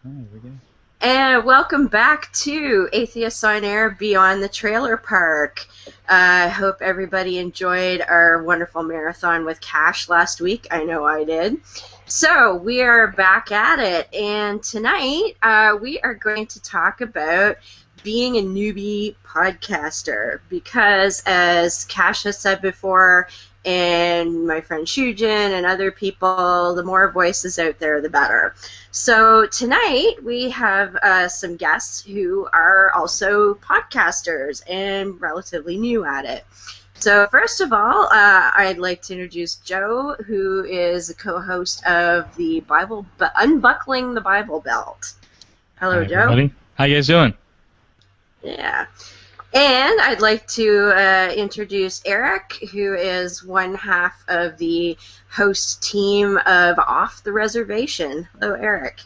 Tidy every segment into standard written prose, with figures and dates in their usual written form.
Here we go. And welcome back to Atheists on Air Beyond the Trailer Park. I hope everybody enjoyed our wonderful marathon with Cash last week. I know I did. So we are back at it, and tonight we are going to talk about being a newbie podcaster, because as Cash has said before, and my friend Shujin and other people, the more voices out there, the better. So tonight we have some guests who are also podcasters and relatively new at it. So first of all, I'd like to introduce Joe, who is a co-host of the Unbuckling the Bible Belt. Hello, Hi, Joe. everybody. How you guys doing? Yeah. And I'd like to introduce Eric, who is one half of the host team of Off the Reservation. Hello, Eric.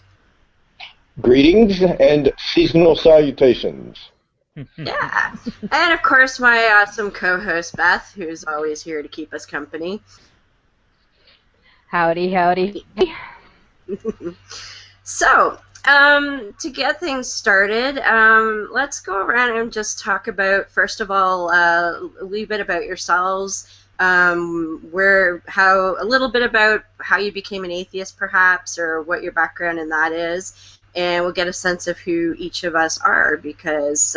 Greetings and seasonal salutations. Yeah. And, of course, my awesome co-host, Beth, who's always here to keep us company. Howdy, howdy. So, to get things started, let's go around and just talk about, first of all, a little bit about yourselves, a little bit about how you became an atheist, perhaps, or what your background in that is, and we'll get a sense of who each of us are, because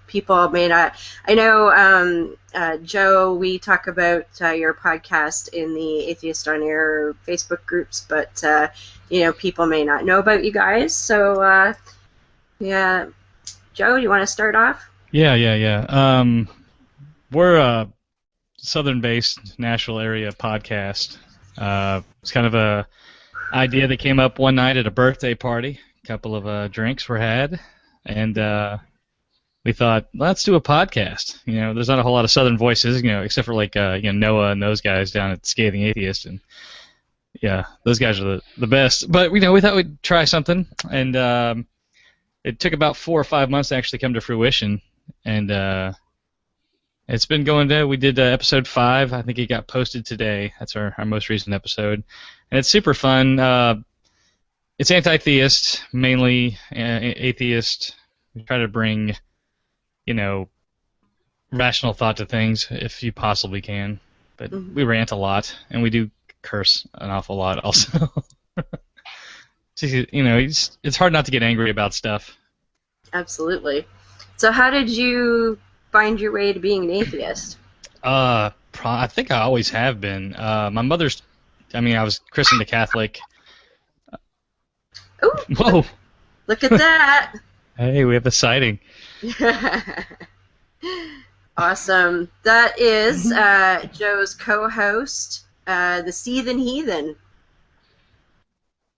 people may not. I know, Joe, we talk about your podcast in the Atheist on Air Facebook groups, but people may not know about you guys. So, yeah, Joe, you want to start off? Yeah. We're a southern-based Nashville area podcast. It's kind of a idea that came up one night at a birthday party. A couple of drinks were had, and we thought, let's do a podcast. There's not a whole lot of southern voices, except for like Noah and those guys down at Scathing Atheist, and yeah, those guys are the best. But we thought we'd try something, and it took about 4 or 5 months to actually come to fruition, and it's been going there. We did episode 5. I think it got posted today. That's our most recent episode, and it's super fun. It's anti-theist, mainly atheist. We try to bring, rational thought to things if you possibly can. But we rant a lot, and we do curse an awful lot also. It's hard not to get angry about stuff. Absolutely. So how did you find your way to being an atheist? I think I always have been. My mother's, I was christened a Catholic. Ooh, Whoa! Look at that! Hey, we have a sighting. Awesome. That is Joe's co-host, the Seethin' Heathen.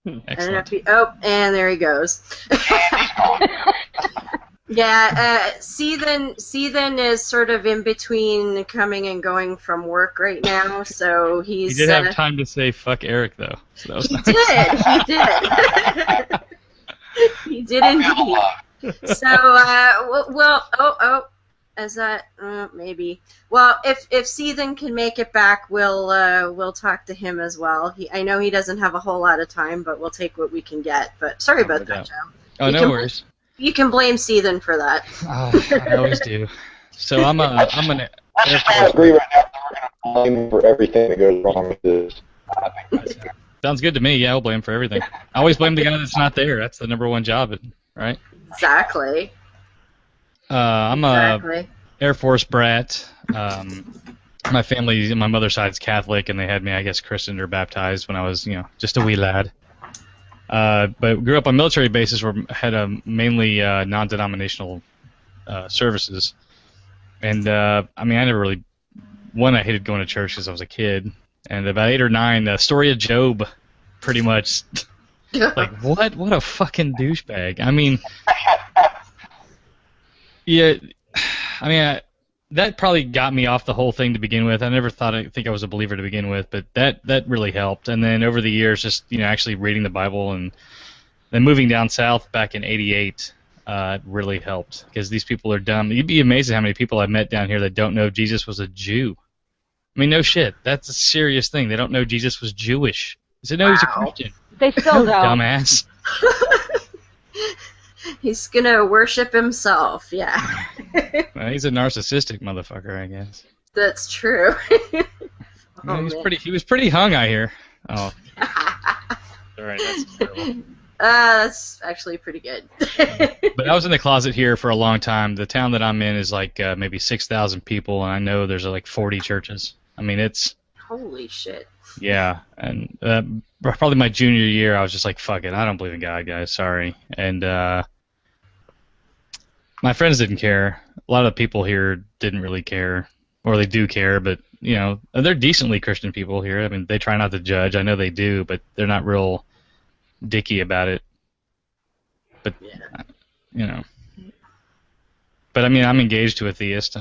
Excellent. I don't know if and there he goes. Yeah, Seethin is sort of in between coming and going from work right now, so he's... He did have time to say "fuck Eric," though. So that was he nice. did. He did indeed. So, is that maybe? Well, if Seethin can make it back, we'll talk to him as well. I know he doesn't have a whole lot of time, but we'll take what we can get. But sorry about that, Joe. Oh, no worries. You can blame Seethin for that. I always do. So I'm an Air I agree right now. We're going to blame for everything that goes wrong with this. Sounds good to me. Yeah, I'll blame for everything. I always blame the guy that's not there. That's the number one job, right? Exactly. I'm a Air Force brat. My family, my mother's side is Catholic, and they had me, I guess, christened or baptized when I was, just a wee lad. But grew up on military bases where had a mainly non-denominational services, and I never really. One, I hated going to church because I was a kid, and about 8 or 9, the story of Job, pretty much. Like what? What a fucking douchebag! That probably got me off the whole thing to begin with. I never think I was a believer to begin with, but that really helped. And then over the years, just actually reading the Bible, and then moving down south back in '88 really helped, because these people are dumb. You'd be amazed at how many people I've met down here that don't know Jesus was a Jew. No shit. That's a serious thing. They don't know Jesus was Jewish. They said, no, he's a Christian. They still don't. Dumbass. He's gonna worship himself. Yeah, Well, he's a narcissistic motherfucker, I guess. that's true. No, Oh, he's man. pretty. He was pretty hung, I hear. Oh, all right, that's terrible. That's actually pretty good. But I was in the closet here for a long time. The town that I'm in is like maybe 6,000 people, and I know there's like 40 churches. I mean, it's Holy shit. yeah. And probably my junior year, I was just like, fuck it, I don't believe in God, guys. Sorry. And my friends didn't care. A lot of the people here didn't really care, or they do care, but you know, they're decently Christian people here. I mean, they try not to judge. I know they do, but they're not real dicky about it. But Yeah. you know. But I mean, I'm engaged to a theist,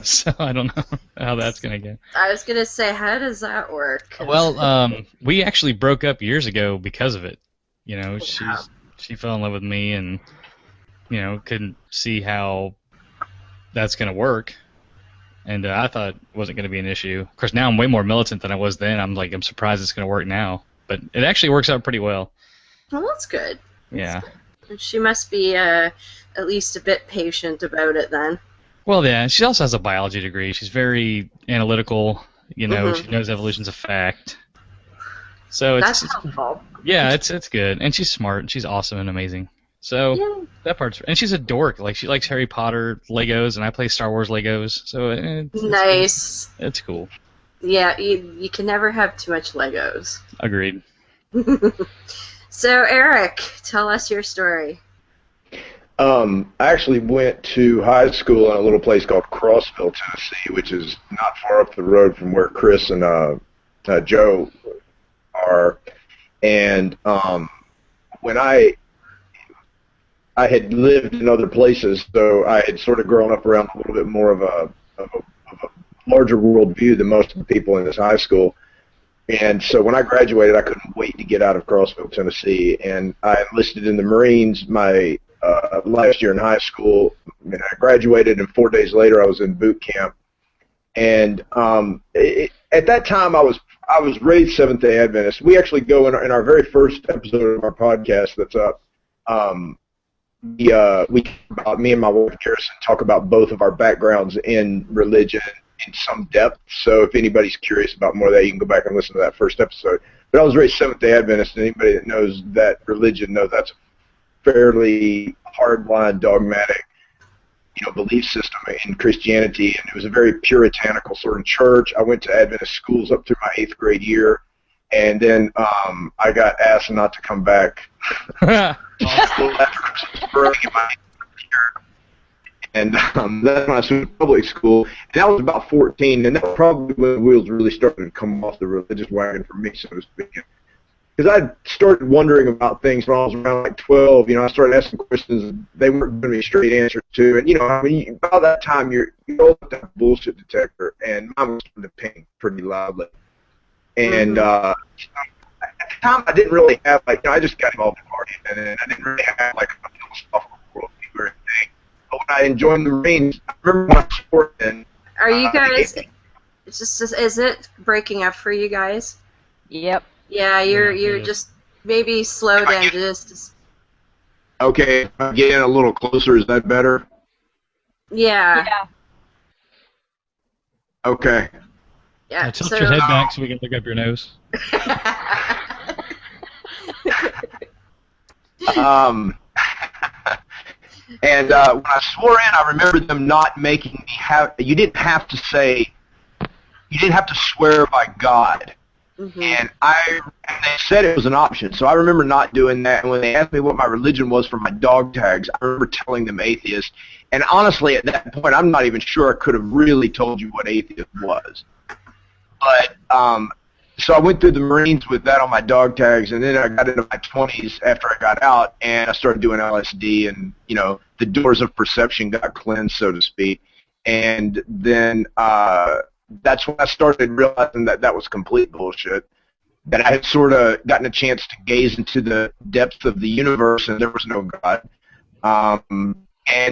so I don't know how that's gonna go. I was gonna say, how does that work? Well, we actually broke up years ago because of it. You know, Wow. she fell in love with me, and you know, couldn't see how that's gonna work. And I thought it wasn't gonna be an issue. Of course, now I'm way more militant than I was then. I'm surprised it's gonna work now, but it actually works out pretty well. Well, that's good. Yeah. She must be at least a bit patient about it then. Well, yeah. She also has a biology degree. She's very analytical. You know, Mhm. she knows evolution's a fact. So it's That's helpful. yeah, it's good, and she's smart, and she's awesome and amazing. So Yeah. that part's, and she's a dork. Like she likes Harry Potter Legos, and I play Star Wars Legos. So Nice. it's cool. Yeah, you can never have too much Legos. Agreed. So, Eric, tell us your story. I actually went to high school in a little place called Crossville, Tennessee, which is not far up the road from where Chris and Joe are. And when I had lived in other places, so I had sort of grown up around a little bit more of a larger worldview than most of the people in this high school. And so when I graduated, I couldn't wait to get out of Crossville, Tennessee, and I enlisted in the Marines my last year in high school. And I graduated, and 4 days later, I was in boot camp. And at that time, I was raised Seventh-day Adventist. We actually go in our very first episode of our podcast that's up. We about me and my wife Garrison talk about both of our backgrounds in religion in some depth. So if anybody's curious about more of that, you can go back and listen to that first episode. But I was raised Seventh-day Adventist, and anybody that knows that religion knows that's a fairly hardline, dogmatic, belief system in Christianity, and it was a very puritanical sort of church. I went to Adventist schools up through my 8th grade year, and then I got asked not to come back. And then when I switched to public school, and I was about 14, and that was probably when the wheels really started to come off the religious wagon for me, so to speak. Because I started wondering about things when I was around like 12. I started asking questions they weren't giving me straight answers to. And by that time you're old enough to have a bullshit detector, and mine was starting to ping pretty loudly. And at the time I didn't really have I just got involved in partying, and I didn't really have a philosophical worldview or anything. But when I joined the Marines, I remember when I swore in. Are you guys? Is it breaking up for you guys? Yep. Yeah, you're just maybe slow down just. Okay, if I get in a little closer, is that better? Yeah. Yeah. Okay. Yeah. Tilt your head back so we can look up your nose. And when I swore in, I remember them not making me have. You didn't have to swear by God. Mm-hmm. And they said it was an option, so I remember not doing that. And when they asked me what my religion was for my dog tags, I remember telling them atheist. And honestly, at that point, I'm not even sure I could have really told you what atheist was. But so I went through the Marines with that on my dog tags, and then I got into my 20s after I got out, and I started doing LSD, and the doors of perception got cleansed, so to speak. And then that's when I started realizing that was complete bullshit, that I had sort of gotten a chance to gaze into the depths of the universe and there was no God. And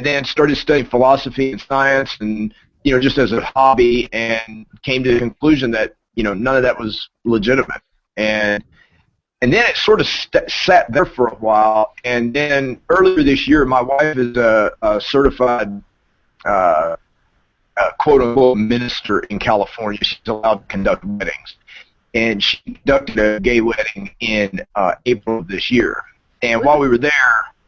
then started studying philosophy and science and, just as a hobby, and came to the conclusion that, none of that was legitimate. And And then it sort of sat there for a while. And then earlier this year, my wife is a certified quote-unquote minister in California. She's allowed to conduct weddings. And she conducted a gay wedding in April of this year. And while we were there,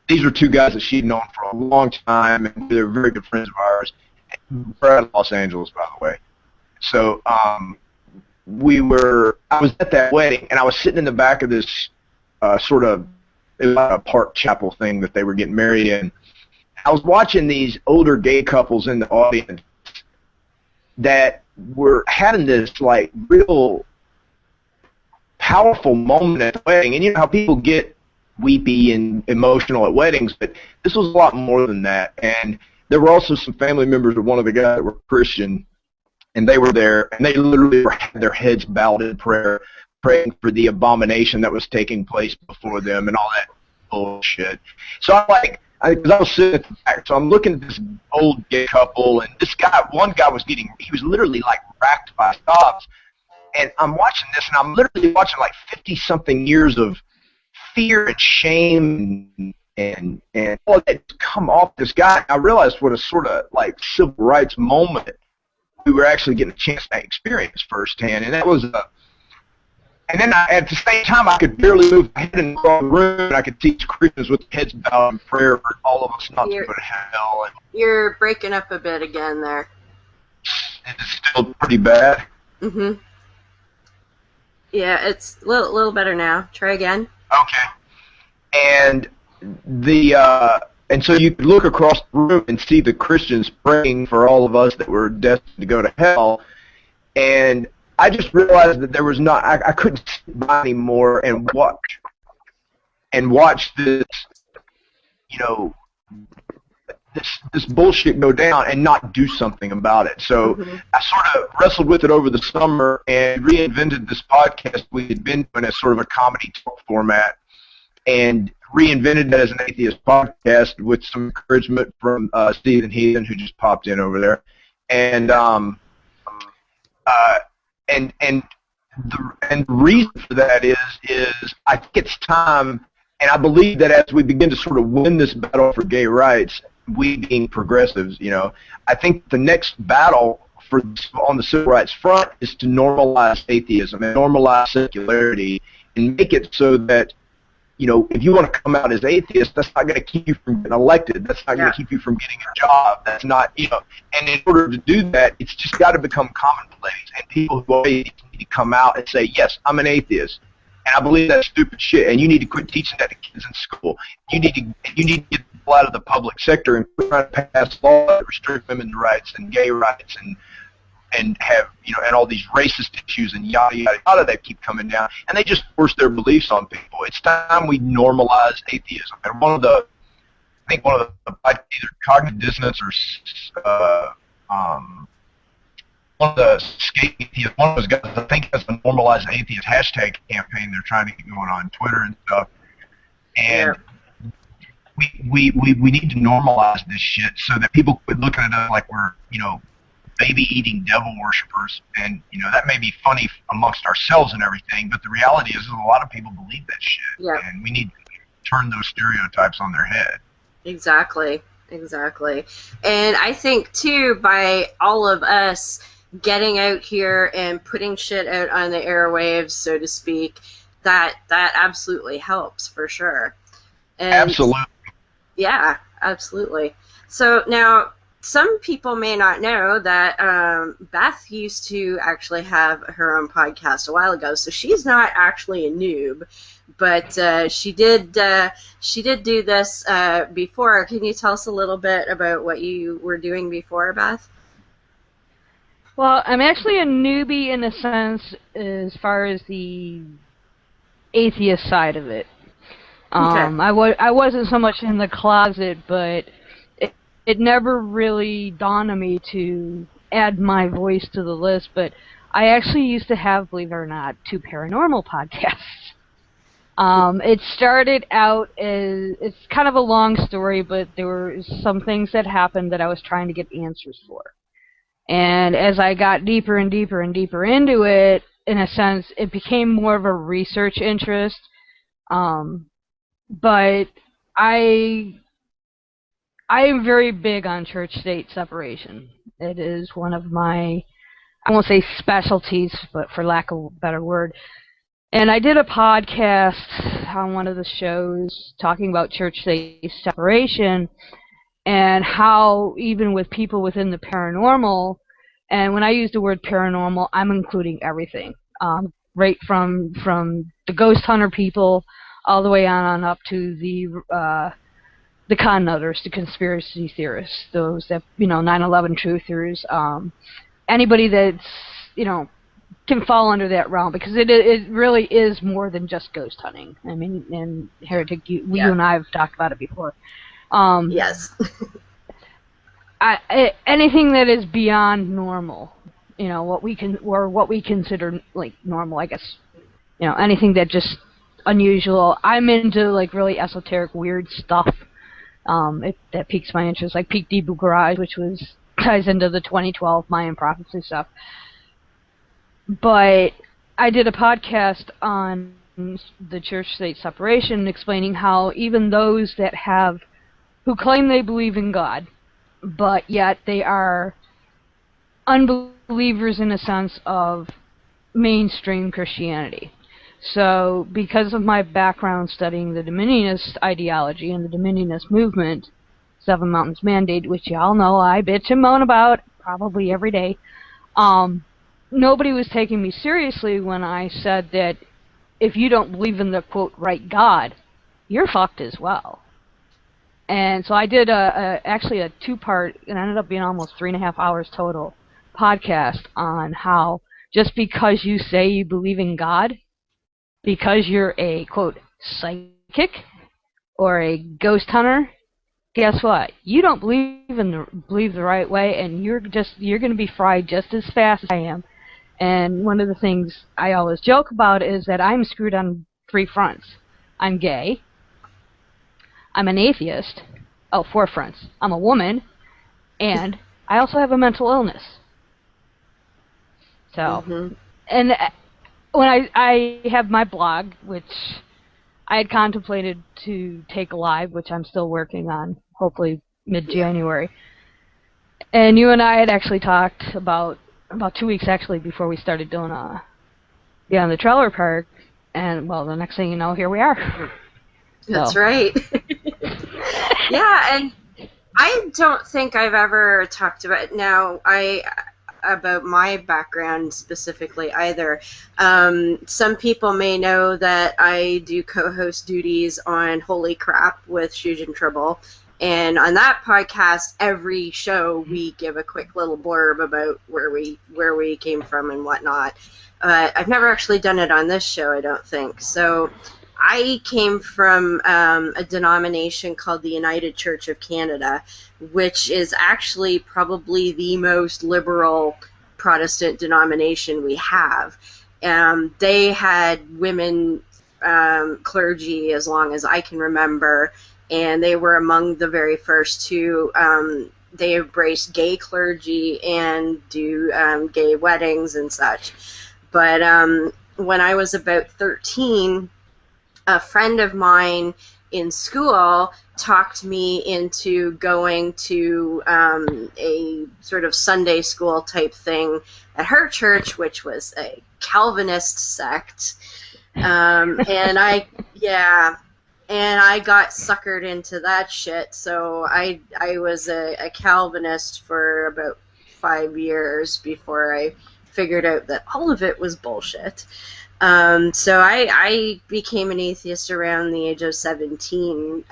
these were two guys that she'd known for a long time, and they're very good friends of ours. We're out of Los Angeles, by the way. So I was at that wedding, and I was sitting in the back of this sort of, it was like a park chapel thing that they were getting married in. I was watching these older gay couples in the audience that were having this like real powerful moment at the wedding. And you know how people get weepy and emotional at weddings, but this was a lot more than that. And there were also some family members of one of the guys that were Christian, and they were there, and they literally had their heads bowed in prayer, praying for the abomination that was taking place before them and all that bullshit. So I'm like, because I was sitting at the back, so I'm looking at this old gay couple, and this guy, one guy he was literally like racked by sobs, and I'm watching this, and I'm literally watching like 50-something years of fear and shame and all that come off this guy. I realized what a sort of like civil rights moment we were actually getting a chance to experience firsthand, and that was and then at the same time, I could barely move my head in the room, and I could teach Christians with heads bowed in prayer for all of us not to go to hell. And you're breaking up a bit again there. It's still pretty bad. Mm-hmm. Yeah, it's a little better now. Try again. Okay. And so you could look across the room and see the Christians praying for all of us that were destined to go to hell. And I just realized that there was not, I couldn't sit by anymore and watch this, you know, this bullshit go down and not do something about it. So I sort of wrestled with it over the summer and reinvented this podcast we had been doing as sort of a comedy talk format, and reinvented it as an atheist podcast with some encouragement from Stephen Heathen, who just popped in over there. And the reason for that is I think it's time, and I believe that as we begin to sort of win this battle for gay rights, we being progressives, you know, I think the next battle on the civil rights front is to normalize atheism and normalize secularity and make it so that, you know, if you want to come out as atheist, that's not going to keep you from getting elected. That's not going to keep you from getting a job. That's not, you know, and in order to do that, it's just got to become commonplace. And people who are atheists need to come out and say, yes, I'm an atheist, and I believe that's stupid shit, and you need to quit teaching that to kids in school. You need to get people out of the public sector and quit trying to pass laws that restrict women's rights and gay rights and have, you know, and all these racist issues and yada, yada, yada that keep coming down, and they just force their beliefs on people. It's time we normalize atheism. And I think one of the either cognitive dissonance or one of the skate atheists, one of those guys, I think has the normalized atheist hashtag campaign they're trying to get going on Twitter and stuff. And we need to normalize this shit so that people quit looking at us like we're, you know, baby-eating devil worshippers. And, you know, that may be funny amongst ourselves and everything, but the reality is a lot of people believe that shit. Yep. And we need to turn those stereotypes on their head. Exactly. And I think, too, by all of us getting out here and putting shit out on the airwaves, so to speak, that absolutely helps, for sure. And absolutely. Yeah, absolutely. So now, some people may not know that Beth used to actually have her own podcast a while ago, so she's not actually a noob, but she did do this before. Can you tell us a little bit about what you were doing before, Beth? Well, I'm actually a newbie in a sense as far as the atheist side of it. Okay. I wasn't so much in the closet, but it never really dawned on me to add my voice to the list, but I actually used to have, believe it or not, 2 paranormal podcasts. It started out as, it's kind of a long story, but there were some things that happened that I was trying to get answers for. And as I got deeper and deeper and deeper into it, in a sense, it became more of a research interest But I am very big on church-state separation. It is one of my, I won't say specialties, but for lack of a better word. And I did a podcast on one of the shows talking about church-state separation and how even with people within the paranormal, and when I use the word paranormal, I'm including everything, right from the ghost hunter people all the way on up to the con nutters, the conspiracy theorists, those that 9/11 truthers, anybody that's can fall under that realm, because it really is more than just ghost hunting. I mean, and Heretic, you and I have talked about it before. Yes. Anything that is beyond normal, what we consider like normal, I guess. Anything that just unusual. I'm into like really esoteric, weird stuff. That piques my interest, like Peak Debu Garage, which ties into the 2012 Mayan prophecy stuff. But I did a podcast on the church-state separation, explaining how even those who claim they believe in God, but yet they are unbelievers in a sense of mainstream Christianity. So, because of my background studying the Dominionist ideology and the Dominionist movement, Seven Mountains Mandate, which y'all know I bitch and moan about probably every day, nobody was taking me seriously when I said that if you don't believe in the, quote, right God, you're fucked as well. And so I did actually a two-part, it ended up being almost 3.5 hours total, podcast on how just because you say you believe in God, because you're a, quote, psychic or a ghost hunter, guess what? You don't believe the right way, and you're going to be fried just as fast as I am. And one of the things I always joke about is that I'm screwed on 3 fronts. I'm gay. I'm an atheist. 4 fronts. I'm a woman, and I also have a mental illness. So, and when I have my blog, which I had contemplated to take live, which I'm still working on, hopefully mid-January. And you and I had actually talked about 2 weeks actually before we started doing Beyond the Trailer Park, and well, the next thing you know, here we are. That's right. Yeah, and I don't think I've ever talked about about my background specifically either. Some people may know that I do co-host duties on Holy Crap with Shujin Tribble, and on that podcast, every show we give a quick little blurb about where we came from and whatnot. I've never actually done it on this show, I don't think. So I came from a denomination called the United Church of Canada, which is actually probably the most liberal Protestant denomination we have. They had women clergy as long as I can remember, and they were among the very first to they embrace gay clergy and do gay weddings and such. But when I was about 13, a friend of mine in school talked me into going to a sort of Sunday school type thing at her church, which was a Calvinist sect. And I got suckered into that shit. So I was a Calvinist for about 5 years before I figured out that all of it was bullshit. So I became an atheist around the age of 17,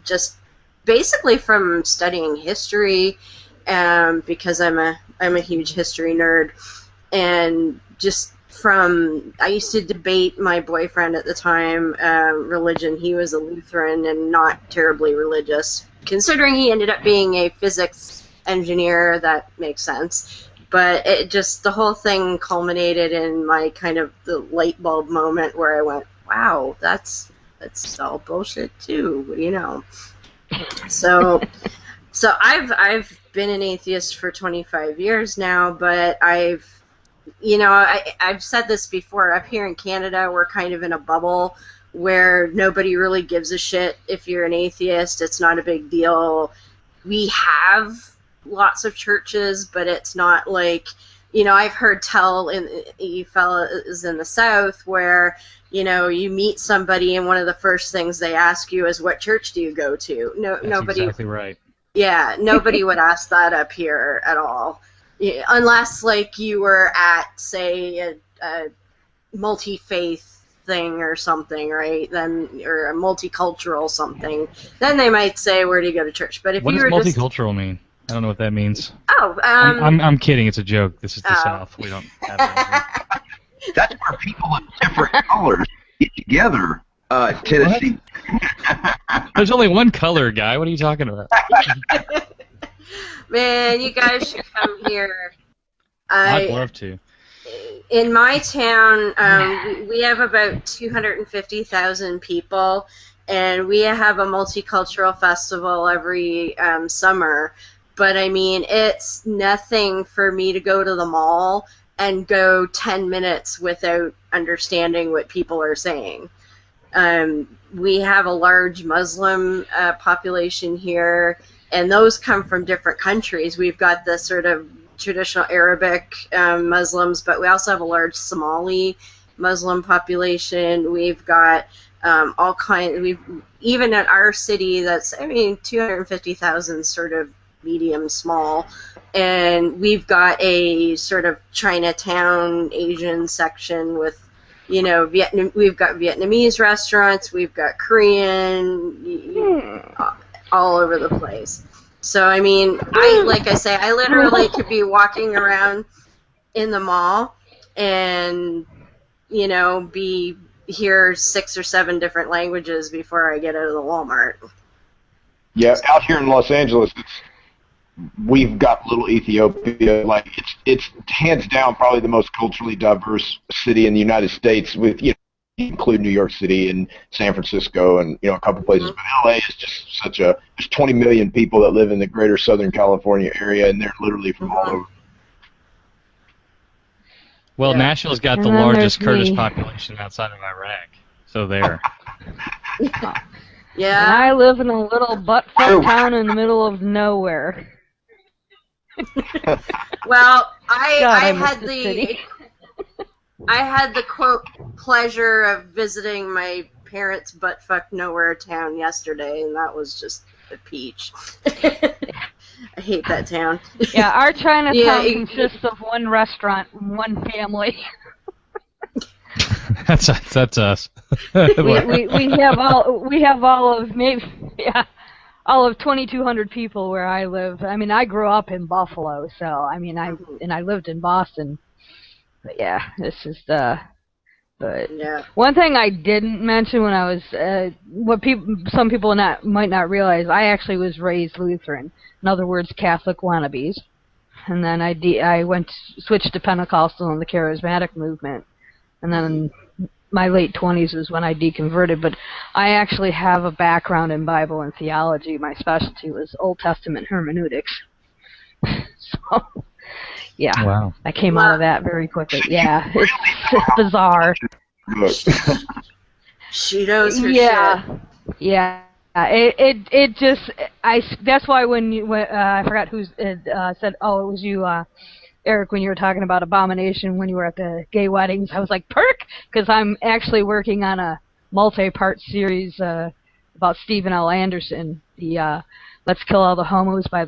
just basically from studying history, because I'm a huge history nerd, and just I used to debate my boyfriend at the time, religion. He was a Lutheran and not terribly religious. Considering he ended up being a physics engineer, that makes sense. But the whole thing culminated in my kind of the light bulb moment where I went, wow, that's all bullshit too, you know. So I've been an atheist for 25 years now, but I've said this before, up here in Canada, we're kind of in a bubble where nobody really gives a shit if you're an atheist. It's not a big deal. We have lots of churches, but it's not like, I've heard tell you fellas in the South where, you meet somebody and one of the first things they ask you is, what church do you go to? That's Nobody. exactly right. Yeah, nobody would ask that up here at all. Yeah, unless, like, you were at, say, a multi-faith thing or something, right? Then, or a multicultural something. Then they might say, where do you go to church? But if What you does were multicultural mean? I don't know what that means. Oh, I'm kidding. It's a joke. This is the South. We don't have that. That's where people of different colors get together. Tennessee. There's only one color, guy. What are you talking about? Man, you guys should come here. I'd love to. In my town, we have about 250,000 people, and we have a multicultural festival every summer. But, I mean, it's nothing for me to go to the mall and go 10 minutes without understanding what people are saying. We have a large Muslim population here, and those come from different countries. We've got the sort of traditional Arabic Muslims, but we also have a large Somali Muslim population. We've got all kinds. Even at our city, that's 250,000, sort of medium small, and we've got a sort of Chinatown Asian section with, we've got Vietnamese restaurants, we've got Korean, all over the place. So, I mean, like I say, I literally could be walking around in the mall and, be hear 6 or 7 different languages before I get out of the Walmart. Yeah, out here in Los Angeles, we've got little Ethiopia. Like, it's hands down probably the most culturally diverse city in the United States, with, include New York City and San Francisco and, a couple places. But LA is just there's 20 million people that live in the greater Southern California area, and they're literally from all over. Well, Nashville's got the largest Kurdish population outside of Iraq. So there. Yeah. And I live in a little butt-fuck town in the middle of nowhere. Well, I had the quote pleasure of visiting my parents' butt-fuck nowhere town yesterday, and that was just a peach. I hate that town. Yeah, our Chinatown consists of one restaurant and one family. That's us. we have all of 2,200 people where I live. I mean, I grew up in Buffalo, so I lived in Boston. But yeah, this is one thing I didn't mention when I was some people might not realize. I actually was raised Lutheran. In other words, Catholic wannabes. And then I switched to Pentecostal and the Charismatic movement. And then in my late 20s is when I deconverted. But I actually have a background in Bible and theology. My specialty was Old Testament hermeneutics. So, yeah. Wow. I came out of that very quickly. Yeah, it's bizarre. She knows her shit. Yeah. That's why when I forgot who said, oh, it was you, Eric, when you were talking about Abomination when you were at the gay weddings, I was like, perk, because I'm actually working on a multi-part series about Stephen L. Anderson, the Let's Kill All the Homos by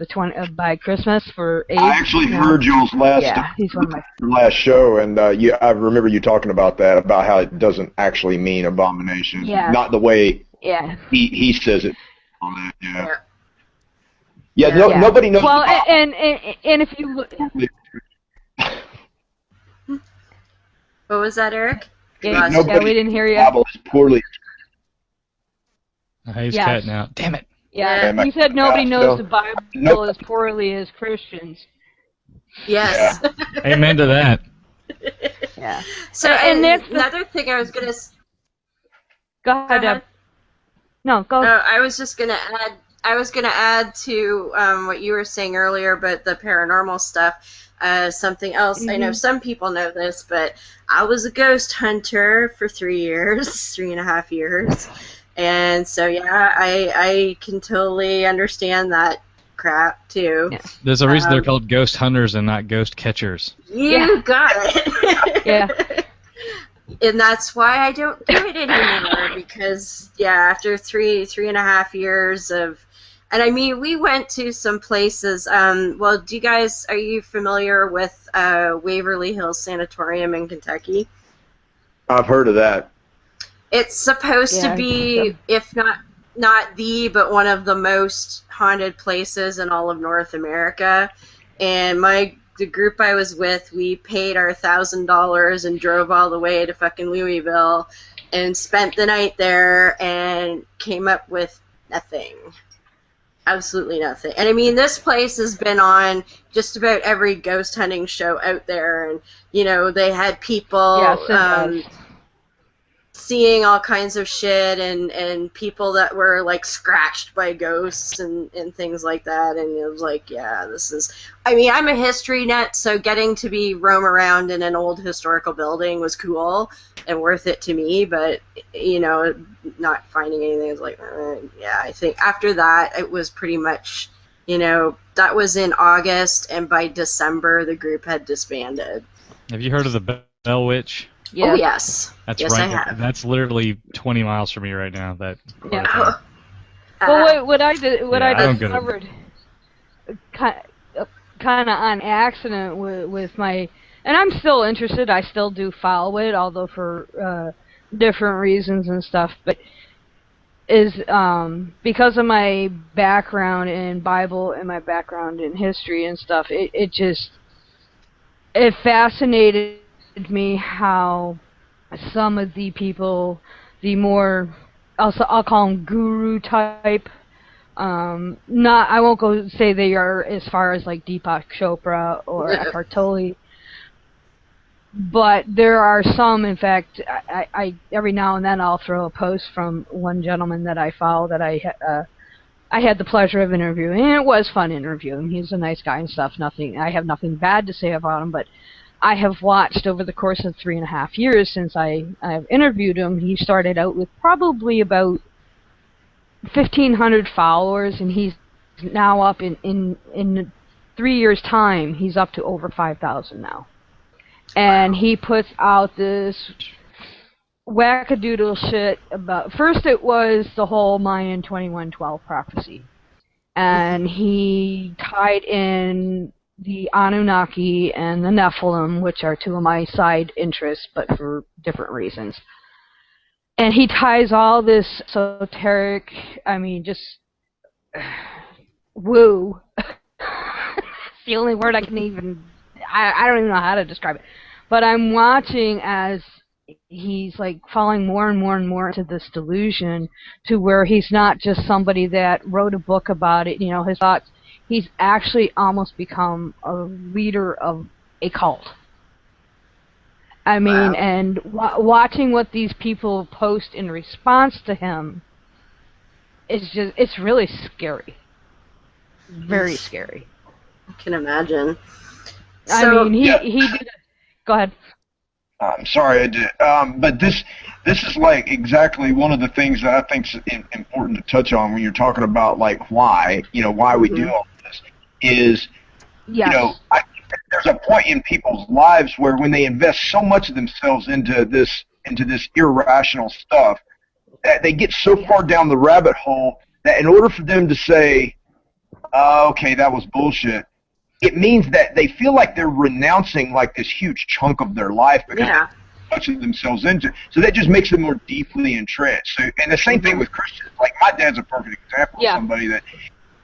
Christmas for AIDS. I actually heard y'all's last show, and I remember you talking about that, about how it doesn't actually mean abomination, not the way he says it. On that, nobody knows. Well, and if you look. What was that, Eric? We didn't hear you. Bible is poorly. He's cutting out. Damn it. Yeah, he said nobody knows the Bible as poorly as Christians. Yes. Yeah. Amen to that. Yeah. So, and that's another thing I was going to... Go ahead, Deb. No, go ahead. I was just going to add... I was going to add to what you were saying earlier about the paranormal stuff. something else. I know some people know this, but I was a ghost hunter for 3 years, 3.5 years. And so, yeah, I can totally understand that crap, too. Yeah. There's a reason they're called ghost hunters and not ghost catchers. You got it. Yeah. And that's why I don't do it anymore, because, yeah, after 3.5 years of... And, I mean, we went to some places. Well, are you familiar with Waverly Hills Sanatorium in Kentucky? I've heard of that. It's supposed to be, if not the, but one of the most haunted places in all of North America. And the group I was with, we paid our $1,000 and drove all the way to fucking Louisville and spent the night there and came up with nothing. Absolutely nothing. And I mean, this place has been on just about every ghost hunting show out there, and they had people seeing all kinds of shit and people that were like scratched by ghosts and things like that, and it was like, yeah, this is... I mean, I'm a history nut, so getting to roam around in an old historical building was cool and worth it to me, but not finding anything was like, yeah, I think after that it was pretty much, that was in August, and by December the group had disbanded. Have you heard of the Bell Witch? Yeah. Oh, yes. That's yes, right. I have. That's literally 20 miles from me right now. Yeah. Well, what I discovered, kind of on accident with my, and I'm still interested. I still do follow it, although for different reasons and stuff. But is because of my background in Bible and my background in history and stuff, it fascinated me how some of the people, the more, I'll call them guru type, I won't go say they are as far as like Deepak Chopra or Eckhart Tolle, but there are some. In fact, I every now and then I'll throw a post from one gentleman that I follow that I had the pleasure of interviewing, and it was fun interviewing. He's a nice guy and stuff. I have nothing bad to say about him, but I have watched over the course of 3.5 years since I've interviewed him. He started out with probably about 1,500 followers, and he's now up in 3 years' time. He's up to over 5,000 now, and he puts out this wackadoodle shit about. First, it was the whole Mayan 2112 prophecy, and he tied in the Anunnaki and the Nephilim, which are two of my side interests, but for different reasons. And he ties all this esoteric, just woo. It's the only word I can even... I don't even know how to describe it. But I'm watching as he's like falling more and more and more into this delusion to where he's not just somebody that wrote a book about it, his thoughts. He's actually almost become a leader of a cult. I mean, and watching what these people post in response to him, it's really scary. Very scary. I can imagine. So, he did. Go ahead. I'm sorry, I did. But this is like exactly one of the things that I think is important to touch on when you're talking about like why we do all this is, there's a point in people's lives where when they invest so much of themselves into this irrational stuff that they get so far down the rabbit hole that in order for them to say, okay, that was bullshit, it means that they feel like they're renouncing like this huge chunk of their life because they're touching themselves into. So that just makes them more deeply entrenched. So, and the same thing with Christians. Like my dad's a perfect example of somebody that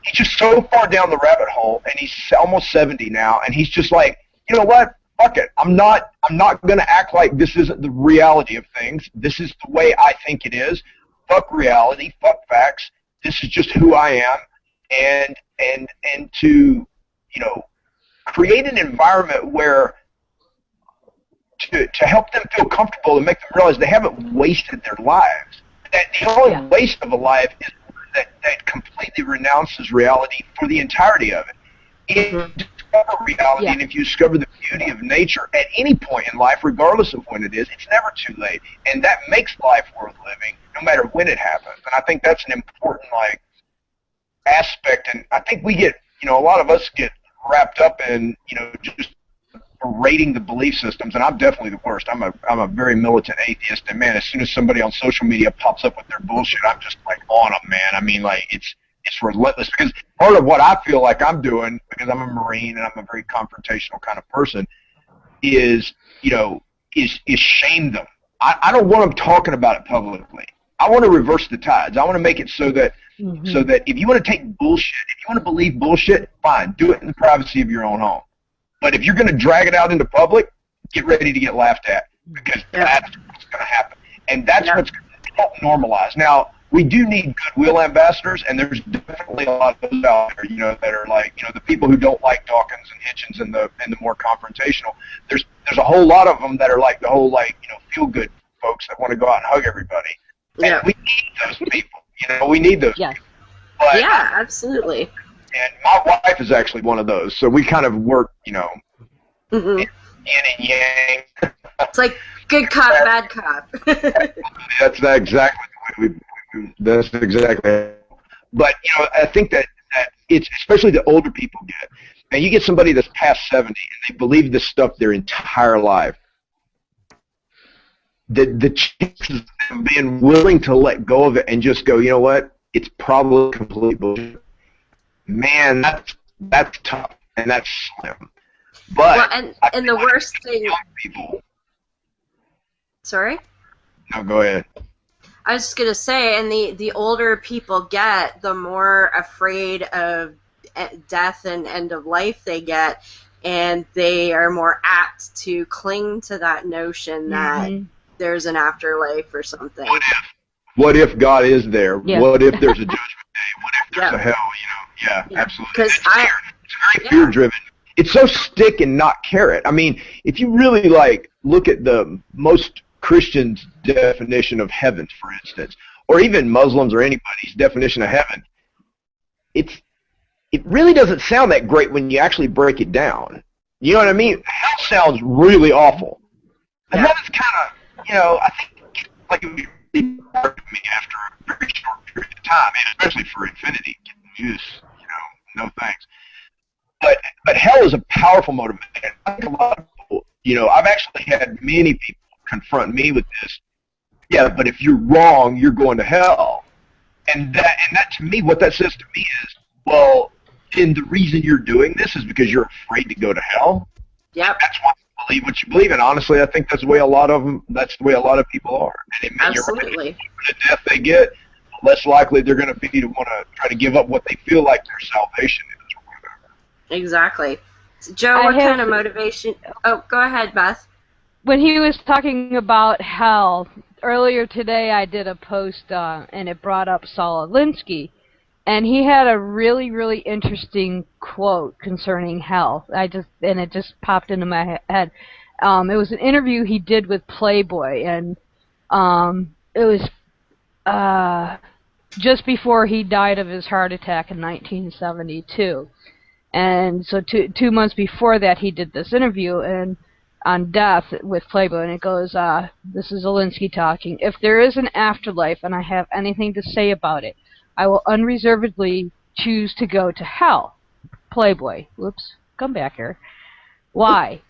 he's just so far down the rabbit hole, and he's almost 70 now, and he's just like, you know what? Fuck it. I'm not gonna act like this isn't the reality of things. This is the way I think it is. Fuck reality. Fuck facts. This is just who I am, and to create an environment where to help them feel comfortable and make them realize they haven't wasted their lives. That the only waste of a life is that completely renounces reality for the entirety of it. It discover reality, and if you discover the beauty of nature at any point in life, regardless of when it is, it's never too late. And that makes life worth living, no matter when it happens. And I think that's an important, like, aspect. And I think we get, a lot of us get wrapped up in, just rating the belief systems, and I'm definitely the worst. I'm a very militant atheist, and man, as soon as somebody on social media pops up with their bullshit, I'm just like on them, man. I mean, like, it's relentless, because part of what I feel like I'm doing, because I'm a Marine and I'm a very confrontational kind of person, is shame them. I don't want them talking about it publicly. I want to reverse the tides. I want to make it so that if you want to take bullshit, if you want to believe bullshit, fine, do it in the privacy of your own home. But if you're going to drag it out into public, get ready to get laughed at, because that's what's going to happen. And that's what's going to help normalize. Now, we do need goodwill ambassadors, and there's definitely a lot of those out there, that are like, the people who don't like Dawkins and Hitchens and the more confrontational. There's a whole lot of them that are like the whole, like, feel-good folks that want to go out and hug everybody. Yeah. And we need those people. We need those people. But, yeah, absolutely. And my wife is actually one of those, so we kind of work, yin and yang. It's like good cop, bad cop. That's exactly the way that's exactly. But I think that it's especially the older people get. And you get somebody that's past 70 and they believe this stuff their entire life. The chances of them being willing to let go of it and just go, you know what? It's probably complete bullshit. Man, that's tough, and that's slim. But and the worst thing. Young people. Sorry? No, go ahead. I was just gonna say, and the older people get, the more afraid of death and end of life they get, and they are more apt to cling to that notion that there's an afterlife or something. What if God is there? Yeah. What if there's a judgment day? What if there's a hell? Yeah, absolutely. Because it's very fear-driven. It's so stick and not carrot. I mean, if you really look at the most Christians' definition of heaven, for instance, or even Muslims or anybody's definition of heaven, it really doesn't sound that great when you actually break it down. You know what I mean? Hell sounds really awful. And heaven's kind of, I think, like, it would be really hard to me after a very short period of time, and especially for infinity. Just, no thanks. But hell is a powerful motivator. I think a lot of people, I've actually had many people confront me with this. Yeah, but if you're wrong, you're going to hell. And that to me, what that says to me is, well, then the reason you're doing this is because you're afraid to go to hell. Yep. That's why you believe what you believe. And honestly, I think that's the way a lot of people are. And absolutely. The death they get, less likely they're going to be to want to try to give up what they feel like their salvation is or whatever. Exactly. So, Joe, what kind of motivation? Oh, go ahead, Beth. When he was talking about hell, earlier today I did a post and it brought up Saul Alinsky, and he had a really, really interesting quote concerning hell. It just popped into my head. It was an interview he did with Playboy, and it was just before he died of his heart attack in 1972. And so 2 months before that, he did this interview on death with Playboy, and it goes, this is Alinsky talking, "If there is an afterlife and I have anything to say about it, I will unreservedly choose to go to hell." Playboy, whoops, come back here. "Why?"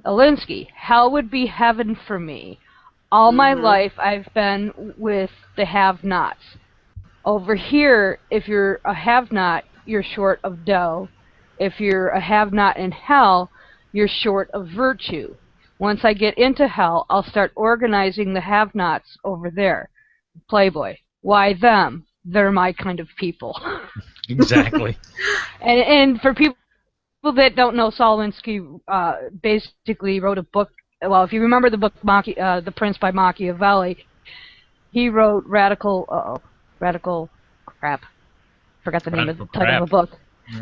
Alinsky, "Hell would be heaven for me. All my life I've been with the have-nots. Over here, if you're a have-not, you're short of dough. If you're a have-not in hell, you're short of virtue. Once I get into hell, I'll start organizing the have-nots over there." Playboy, "Why them? They're my kind of people." Exactly. And for people that don't know, Saul Alinsky basically wrote a book. Well, if you remember the book The Prince by Machiavelli, he wrote Radical Crap. Forgot the name of the title of the book.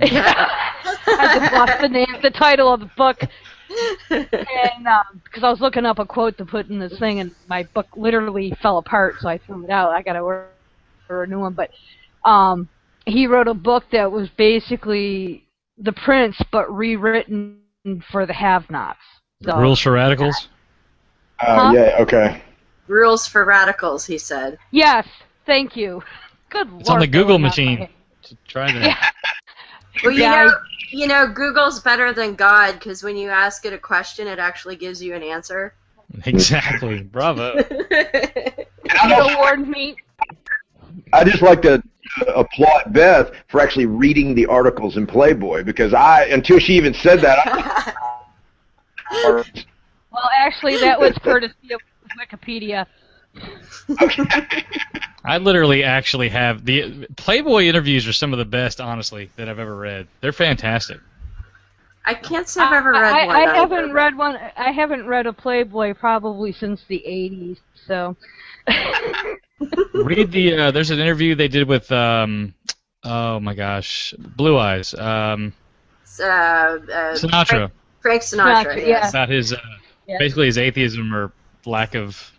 I just lost the title of the book. And because I was looking up a quote to put in this thing, and my book literally fell apart, so I threw it out. I got to order a new one. But he wrote a book that was basically The Prince, but rewritten for the have-nots. So, Rules for Radicals? Huh? Yeah, okay. Rules for Radicals, he said. Yes, thank you. Good Lord. It's on the that Google went out of my machine. head. Try that. Yeah. Well, Yeah, Google's better than God, because when you ask it a question, it actually gives you an answer. Exactly. Bravo. you warned me. I just like to applaud Beth for actually reading the articles in Playboy, because until she even said that, Well, actually, that was courtesy of Wikipedia. I literally actually have the Playboy interviews are some of the best, honestly, that I've ever read. They're fantastic. I can't say I've ever read one. I haven't read one. I haven't read a Playboy probably since the '80s. So. Read the. There's an interview they did with. Oh my gosh, Blue Eyes. Sinatra. Frank Sinatra. Yeah. About his basically his atheism or lack of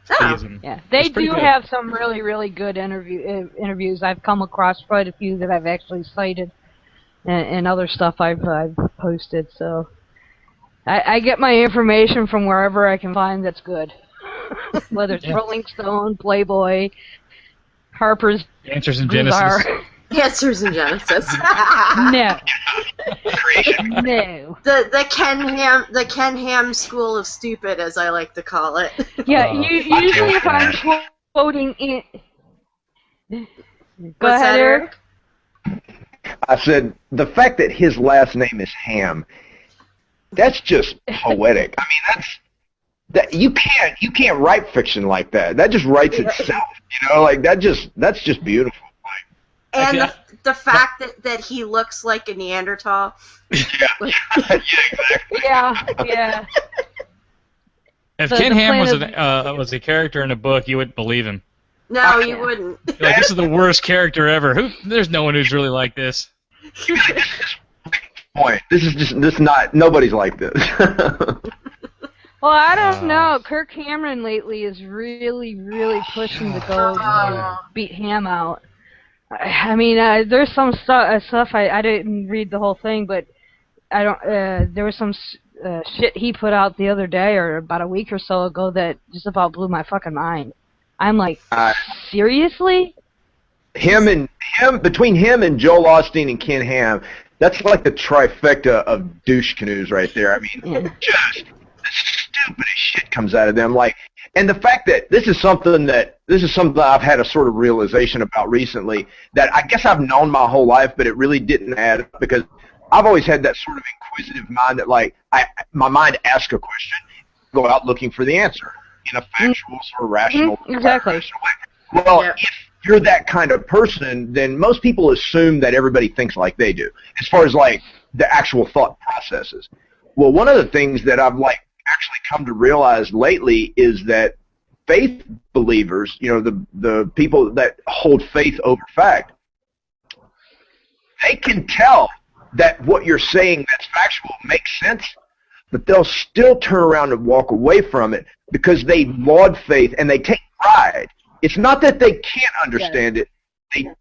theism. Yeah, they pretty do good. have some really, really good interviews. I've come across quite a few that I've actually cited, and other stuff I've posted. So I get my information from wherever I can find that's good, whether it's Rolling Stone, Playboy, Harper's, Answers in Bazaar. Genesis. Answers in Genesis. No. No. The Ken Ham school of stupid, as I like to call it. Yeah, usually if I'm quoting it. Go ahead, Eric. I said the fact that his last name is Ham, that's just poetic. I mean, that you can't write fiction like that. That just writes itself. Like that's just beautiful. And the fact that he looks like a Neanderthal. Yeah, exactly. Yeah. If Ken Ham was a character in a book, you wouldn't believe him. No, you wouldn't. You're like, this is the worst character ever. There's no one who's really like this. Point. Nobody's like this. Well, I don't know. Kirk Cameron lately is really, really pushing to go beat Ham out. I mean, there's some stuff I didn't read the whole thing, but I don't. There was some shit he put out the other day or about a week or so ago that just about blew my fucking mind. I'm like, seriously? Between him and Joel Osteen and Ken Ham, that's like the trifecta of douche canoes right there. I mean, just the stupidest shit comes out of them. Like, and the fact that this is something that I've had a sort of realization about recently that I guess I've known my whole life, but it really didn't add up because I've always had that sort of inquisitive mind that like my mind asks a question, go out looking for the answer in a factual sort of rational, exactly. rational way. Well, if you're that kind of person, then most people assume that everybody thinks like they do, as far as like the actual thought processes. Well, one of the things that I've like actually come to realize lately is that faith believers, the people that hold faith over fact, they can tell that what you're saying that's factual makes sense, but they'll still turn around and walk away from it because they laud faith and they take pride. It's not that they can't understand it. They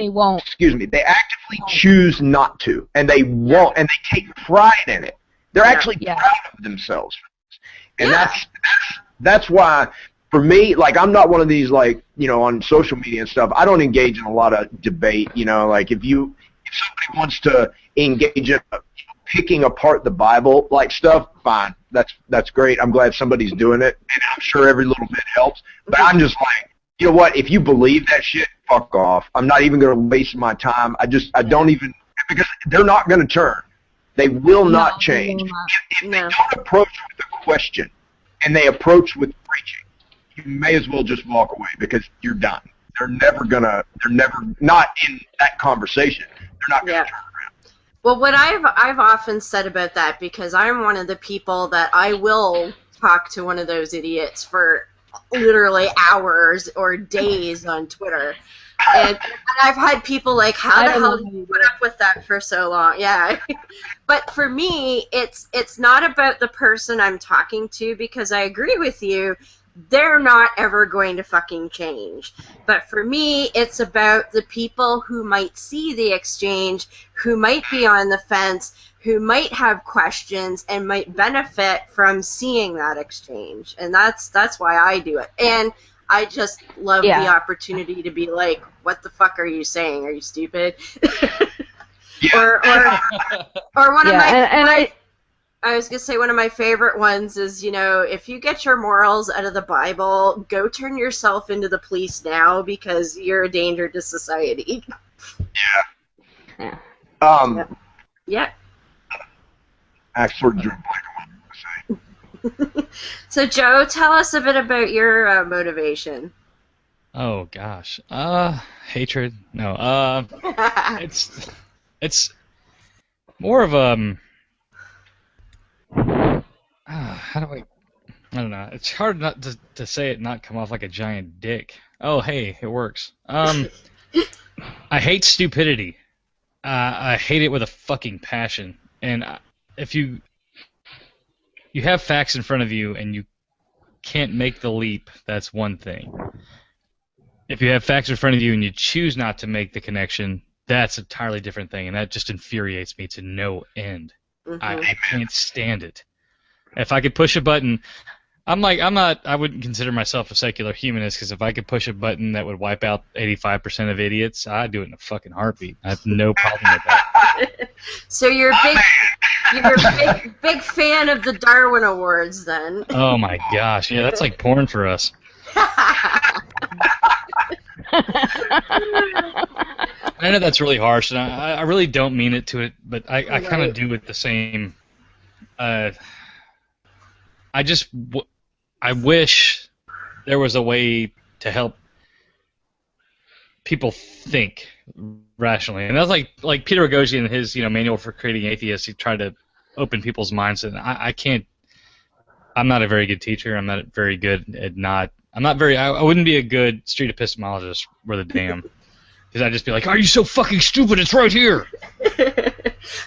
won't. Excuse me. They actively choose not to, and they won't, and they take pride in it. They're actually proud of themselves, and that's why for me, like I'm not one of these like on social media and stuff. I don't engage in a lot of debate. Like if somebody wants to engage in picking apart the Bible like stuff, fine. That's great. I'm glad somebody's doing it, and I'm sure every little bit helps. But I'm just like, you know what? If you believe that shit, fuck off. I'm not even going to waste my time. I don't even, because they're not going to turn. They will not change. If they don't approach with a question and they approach with preaching, you may as well just walk away because you're done. They're never not in that conversation. They're not going to turn around. Well, what I've often said about that, because I'm one of the people that I will talk to one of those idiots for literally hours or days on Twitter. And I've had people like, how the hell did you put up with that for so long? Yeah. But for me, it's not about the person I'm talking to, because I agree with you they're not ever going to fucking change. But for me, it's about the people who might see the exchange, who might be on the fence, who might have questions and might benefit from seeing that exchange. And that's why I do it. And I just love the opportunity to be like, what the fuck are you saying? Are you stupid? or one of I was going to say one of my favorite ones is, if you get your morals out of the Bible, go turn yourself into the police now because you're a danger to society. Yeah. Yeah. Actually, drew blank on what I was saying. So, Joe, tell us a bit about your motivation. Oh gosh, hatred. No, it's more of how do I don't know. It's hard not to say it, not come off like a giant dick. Oh hey, it works. I hate stupidity. I hate it with a fucking passion. And if you have facts in front of you and you can't make the leap, that's one thing. If you have facts in front of you and you choose not to make the connection, that's an entirely different thing, and that just infuriates me to no end. Mm-hmm. I can't stand it. If I could push a button, I wouldn't consider myself a secular humanist, because if I could push a button that would wipe out 85% of idiots, I'd do it in a fucking heartbeat. I have no problem with that. So you're a big fan of the Darwin Awards, then. Oh my gosh, yeah, that's like porn for us. I know that's really harsh, and I really don't mean it to it, but I kind of do with the same. I wish there was a way to help people think rationally, and that's like Peter Boghossian in his manual for creating atheists. He tried to open people's minds, and I can't. I'm not a very good teacher. I'm not very good at not. I wouldn't be a good street epistemologist worth a damn. Because I'd just be like, are you so fucking stupid? It's right here!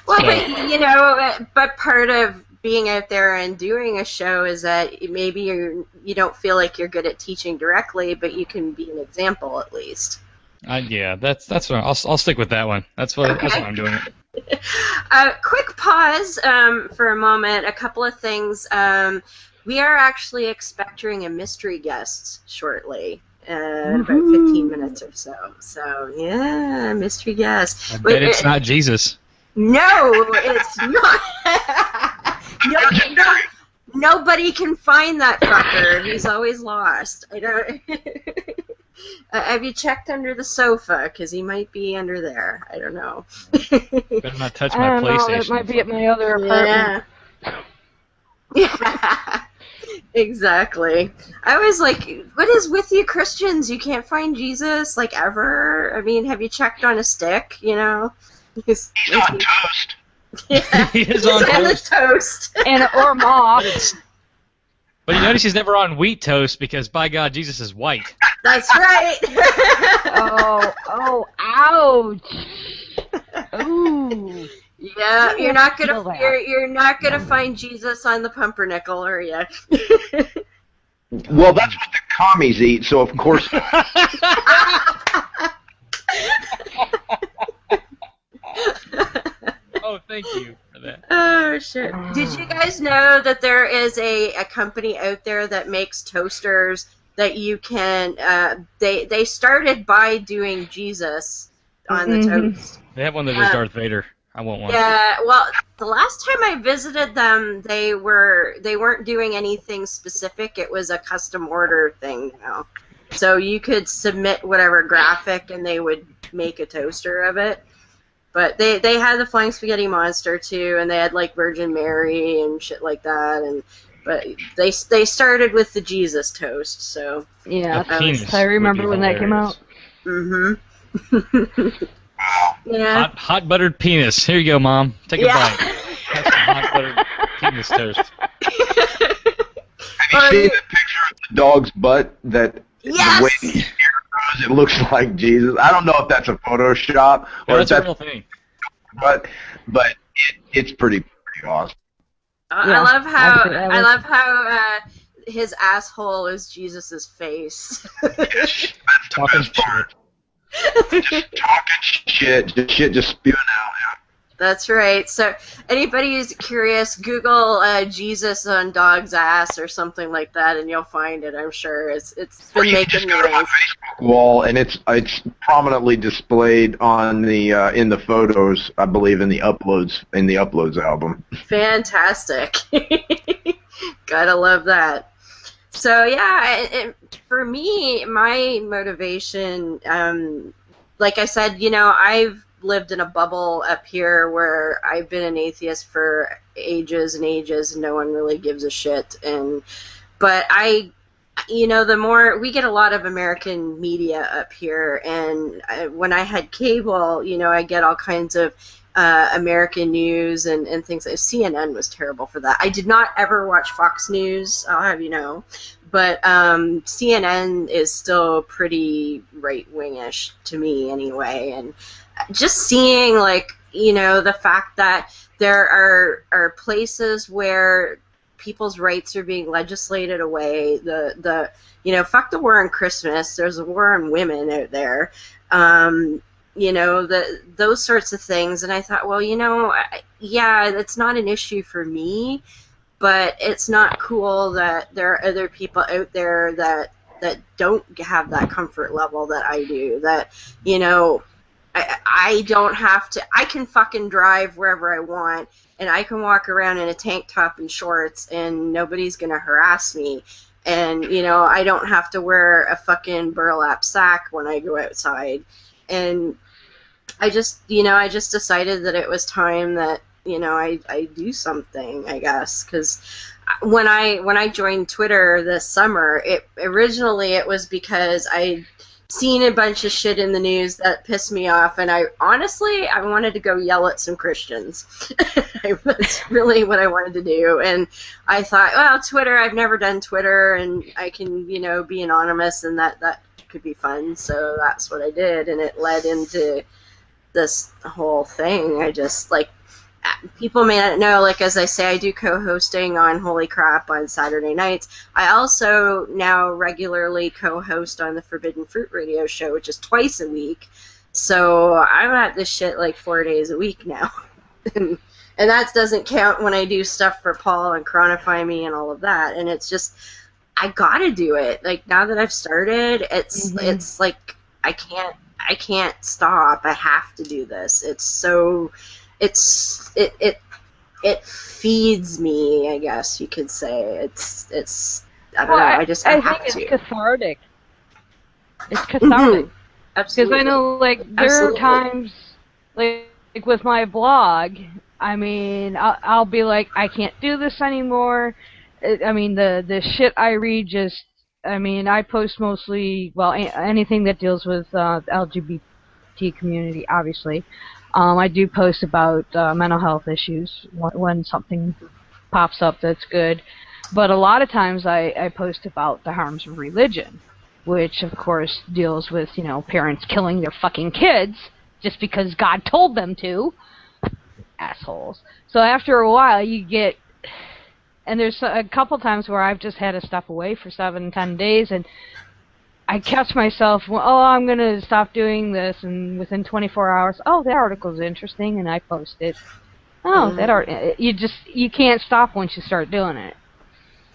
Well, but part of being out there and doing a show is that maybe you don't feel like you're good at teaching directly, but you can be an example at least. Yeah, that's what I'll stick with that one. That's why I'm doing it. Quick pause for a moment. A couple of things. We are actually expecting a mystery guest shortly, in about 15 minutes or so. So, yeah, mystery guest. I bet it's not Jesus. No, it's not. Nobody can find that fucker. He's always lost. I don't. Have you checked under the sofa? Because he might be under there. I don't know. Better not touch my PlayStation. It might be at my other apartment. Yeah. Exactly. I was like, what is with you Christians? You can't find Jesus, like, ever? I mean, have you checked on a stick, He's on toast. Yeah, he is on toast. Or moth. But you notice he's never on wheat toast because, by God, Jesus is white. That's right. Ouch. Ooh. Yeah, you're not gonna find Jesus on the pumpernickel, are you? Well, that's what the commies eat, so of course. Oh, thank you for that. Oh shit! Did you guys know that there is a company out there that makes toasters that you can? They started by doing Jesus on the toast. They have one that is Darth Vader. I want one. Yeah, well, the last time I visited them, they weren't doing anything specific. It was a custom order thing, So you could submit whatever graphic, and they would make a toaster of it. But they had the Flying Spaghetti Monster too, and they had like Virgin Mary and shit like that. But they started with the Jesus toast. So yeah, I remember when that came out. Mhm. Yeah. Hot buttered penis. Here you go, Mom. Take a bite. That's some hot buttered penis toast. Have you seen the picture of the dog's butt that yes! the way the hair goes, it looks like Jesus? I don't know if that's a Photoshop or that's a real thing. But it's pretty awesome. I love how his asshole is Jesus's face. Talking shit. Just talking shit, just spewing out. That's right. So anybody who's curious, Google Jesus on dog's ass or something like that, and you'll find it. I'm sure it's Or been you can making just go to my noise. Facebook wall, and it's prominently displayed on the in the photos. I believe in the uploads album. Fantastic. Gotta love that. So yeah, for me, my motivation, like I said, I've lived in a bubble up here where I've been an atheist for ages and ages, and no one really gives a shit. But the more we get a lot of American media up here, and when I had cable, I get all kinds of American news and things. CNN was terrible for that. I did not ever watch Fox News, I'll have you know, but CNN is still pretty right-wingish to me anyway. And just seeing, the fact that there are places where people's rights are being legislated away. Fuck the war on Christmas. There's a war on women out there. Those sorts of things. And I thought, well, yeah, it's not an issue for me, but it's not cool that there are other people out there that don't have that comfort level that I do. That, I don't have to. I can fucking drive wherever I want, and I can walk around in a tank top and shorts, and nobody's gonna harass me. And I don't have to wear a fucking burlap sack when I go outside. And I just decided that it was time that I do something, I guess, because when I joined Twitter this summer, it was because I seen a bunch of shit in the news that pissed me off, and I wanted to go yell at some Christians. That's really what I wanted to do. And I thought, well, Twitter, I've never done Twitter, and I can, be anonymous, and that could be fun. So that's what I did, and it led into this whole thing. I just, people may not know, as I say, I do co-hosting on Holy Crap on Saturday nights. I also now regularly co-host on the Forbidden Fruit radio show, which is twice a week. So I'm at this shit 4 days a week now. And that doesn't count when I do stuff for Paul and Chronify Me and all of that. And it's just, I gotta do it. Now that I've started, it's I can't stop. I have to do this. It feeds me, I guess you could say. It's I don't know. I just have to. I think it's cathartic. It's cathartic. Absolutely. Because I know, there are times, with my blog, I'll be like, I can't do this anymore. The shit I read I post mostly, anything that deals with the LGBT community, obviously. I do post about mental health issues when something pops up that's good. But a lot of times I post about the harms of religion, which, of course, deals with, parents killing their fucking kids just because God told them to. Assholes. So after a while, you get... And there's a couple times where I've just had to step away for 7-10 days, and I catch myself, I'm going to stop doing this, and within 24 hours, that article's interesting, and I post it. You can't stop once you start doing it.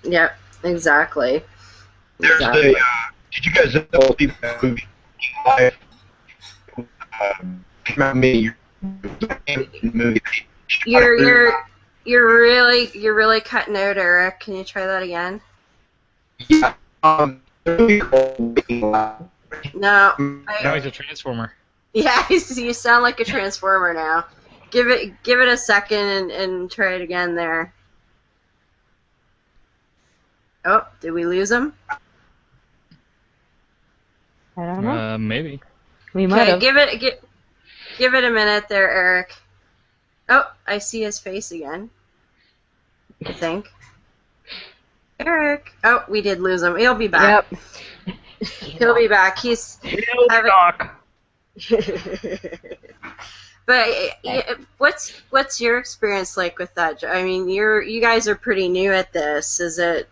Yep, exactly. Did you guys know people that movie live? You're really cutting out, Eric. Can you try that again? Yeah. No. Now he's a transformer. Yeah, you sound like a transformer now. Give it a second and try it again there. Oh, did we lose him? I don't know. Maybe. We might have. Give it a minute there, Eric. Oh, I see his face again. I think. Eric. Oh, we did lose him. He'll be back. Yep. He'll be back. He'll talk. But what's your experience like with that? You guys are pretty new at this. Is it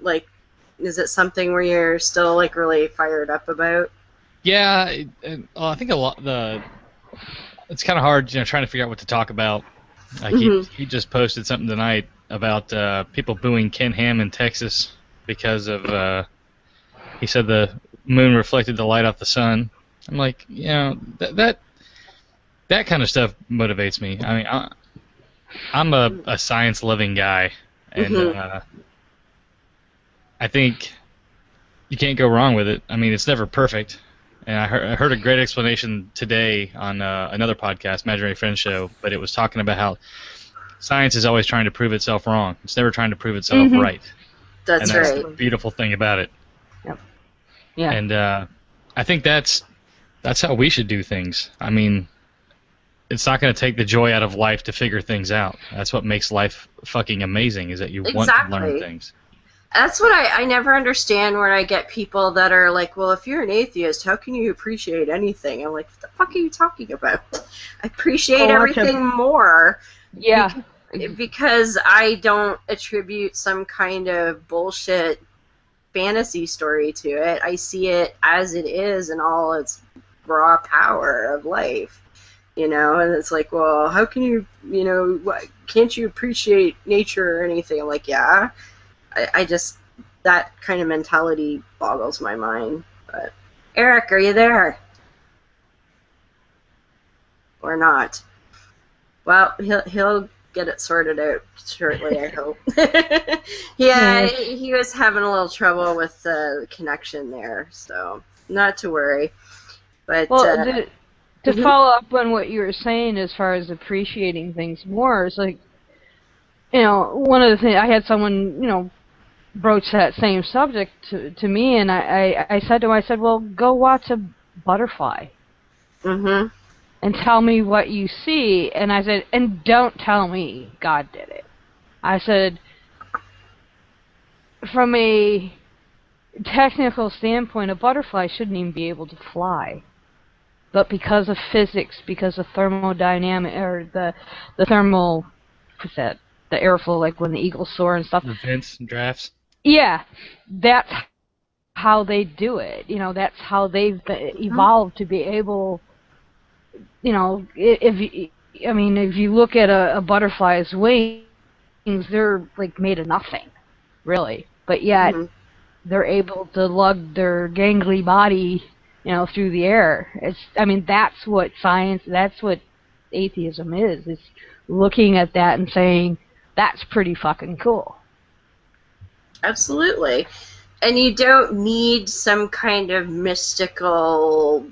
Is it something where you're still like really fired up about? Yeah, I think it's kind of hard, trying to figure out what to talk about. Like he just posted something tonight about people booing Ken Ham in Texas because of he said the moon reflected the light off the sun. I'm like, that kind of stuff motivates me. I mean, I'm a science loving guy, and I think you can't go wrong with it. I mean, it's never perfect. And I heard a great explanation today on another podcast, Imaginary Friends Show, but it was talking about how science is always trying to prove itself wrong. It's never trying to prove itself right. That's right. That's the beautiful thing about it. Yep. Yeah. And I think that's how we should do things. I mean, it's not going to take the joy out of life to figure things out. That's what makes life fucking amazing, is that you want to learn things. That's what I never understand when I get people that are like, well, if you're an atheist, how can you appreciate anything? I'm like, what the fuck are you talking about? I appreciate everything more. Yeah. Because I don't attribute some kind of bullshit fantasy story to it. I see it as it is in all its raw power of life. And it's like, well, how can you, can't you appreciate nature or anything? I'm like, yeah. I just, that kind of mentality boggles my mind. But Eric, are you there? Or not? Well, he'll get it sorted out shortly, I hope. Yeah, he was having a little trouble with the connection there, so not to worry. But to follow up on what you were saying as far as appreciating things more, is like, one of the things, I had someone, broach that same subject to me, and I said to him, well, go watch a butterfly. And tell me what you see. And I said, and don't tell me God did it. I said, from a technical standpoint, a butterfly shouldn't even be able to fly. But because of physics, because of thermodynamic, or the thermal, what's that? The airflow, like when the eagles soar and stuff. The vents and drafts. Yeah, that's how they do it. That's how they've evolved to be able. If you look at a butterfly's wings, they're like made of nothing, really. But yet they're able to lug their gangly body, through the air. That's what science. That's what atheism is. It's looking at that and saying that's pretty fucking cool. Absolutely. And you don't need some kind of mystical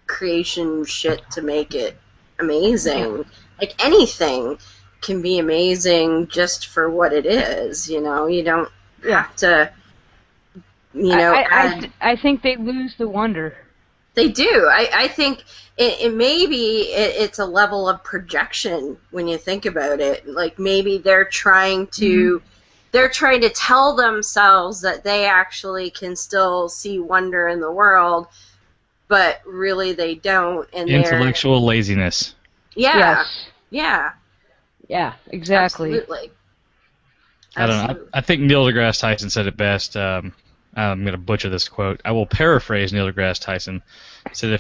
creation shit to make it amazing. Like, anything can be amazing just for what it is, You don't have to, I think they lose the wonder. They do. I think it's a level of projection when you think about it. Like, maybe they're trying to tell themselves that they actually can still see wonder in the world, but really they don't. And intellectual laziness. Yeah. Yes. Yeah. Yeah, exactly. Absolutely. I don't know. I think Neil deGrasse Tyson said it best. I'm going to butcher this quote. I will paraphrase Neil deGrasse Tyson. He said,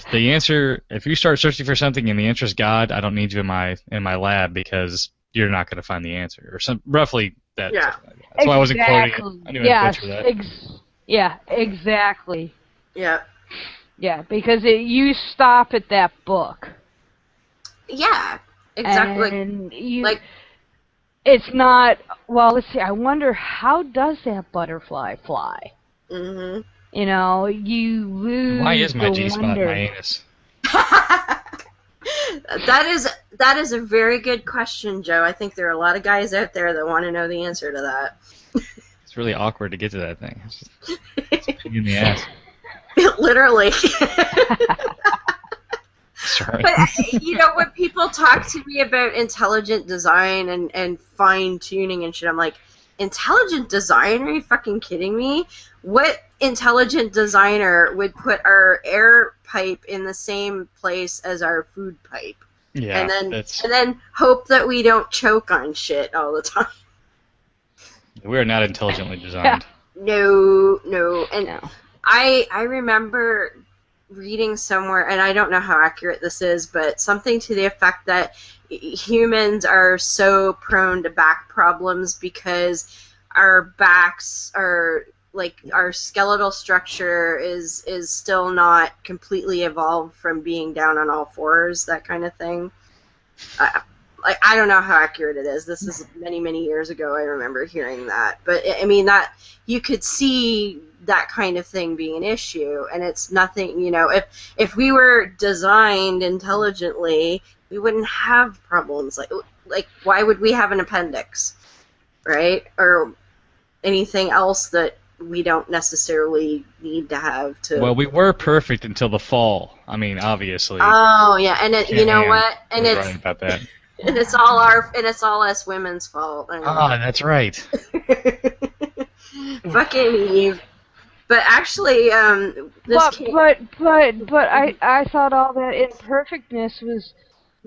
if you start searching for something and the answer is God, I don't need you in my lab, because you're not going to find the answer. Or roughly that. Yeah. That's why I wasn't quoting it. I knew I'd butcher that. Yeah, exactly. Yeah. Yeah, because you stop at that book. Yeah, exactly. And it's not, well, let's see, I wonder, how does that butterfly fly? You lose. Why is my G-spot wonder. my anus? That is a very good question, Joe. I think there are a lot of guys out there that want to know the answer to that. It's really awkward to get to that thing. It's a pain in the ass. Literally. Sorry. But, when people talk to me about intelligent design and fine-tuning and shit, I'm like, intelligent design? Are you fucking kidding me? What intelligent designer would put our air pipe in the same place as our food pipe? Yeah, and then hope that we don't choke on shit all the time. We are not intelligently designed. No. And No. I remember reading somewhere, and I don't know how accurate this is, but something to the effect that humans are so prone to back problems because our backs are like our skeletal structure is still not completely evolved from being down on all fours, that kind of thing. I don't know how accurate it is. This is many years ago. I remember hearing that, but I mean that you could see that kind of thing being an issue, and it's nothing. If we were designed intelligently, we wouldn't have problems like why would we have an appendix, right? Or anything else that we don't necessarily need to have to. Well, we were perfect until the fall. I mean, obviously. Oh yeah, and you know what? And was it's right about that. and it's all us women's fault. I know. Ah, that's right. Fucking Eve. But actually, But I thought all that imperfectness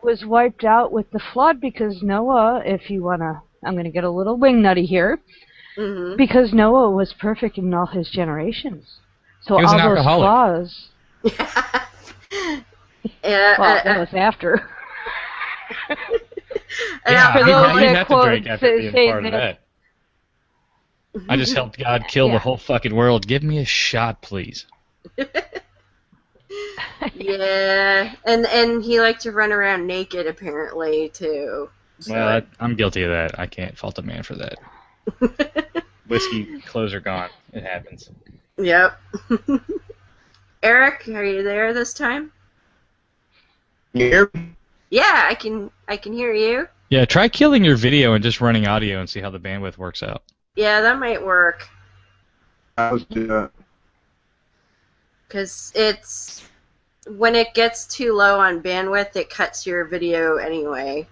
was wiped out with the flood because Noah, if you wanna, I'm gonna get a little wingnutty here, because Noah was perfect in all his generations. So He was all an those alcoholic. flaws. Yeah, That was after. Yeah, for those you'd that have to quote drink after being say part of that. I just helped God kill the whole fucking world. Give me a shot, please. yeah, and he liked to run around naked apparently too. So. Well, I'm guilty of that. I can't fault a man for that. Whiskey clothes are gone. It happens. Yep. Eric, are you there this time? You hear me? Yeah, I can hear you. Yeah, try killing your video and just running audio and see how the bandwidth works out. Yeah, that might work. I was doing that. Because it's when it gets too low on bandwidth, it cuts your video anyway.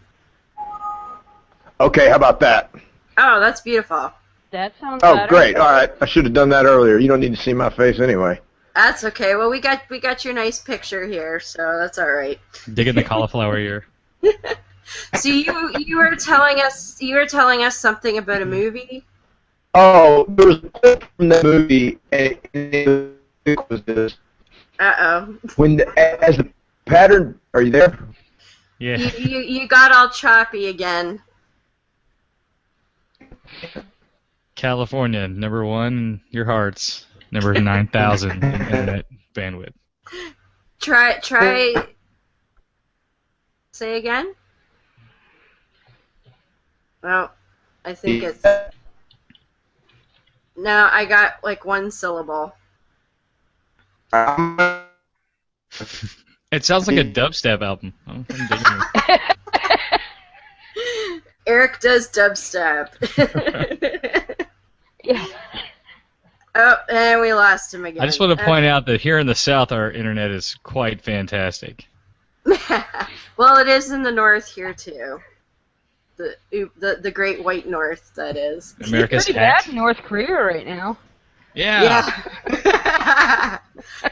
Okay, how about that? Oh, that's beautiful. That sounds Oh, better. great. All right. I should have done that earlier. You don't need to see my face anyway. That's okay. Well, we got your nice picture here, so that's all right. Dig in the cauliflower ear. So you were telling us something about a movie. Oh, there was a clip from that movie, and it was this. Uh-oh. As the pattern, are you there? Yeah. You got all choppy again. California, number 1 in your hearts. Number 9,000 in internet bandwidth. Try. Say again. Well, I think it's. No, I got like one syllable. It sounds like a dubstep album. Oh, I'm digging it. Eric does dubstep. Yeah. Oh, and we lost him again. I just want to point out that here in the South, our internet is quite fantastic. Well, it is in the North here too. The Great White North, that is. America's Pretty bad hacked. in North Korea right now. Yeah.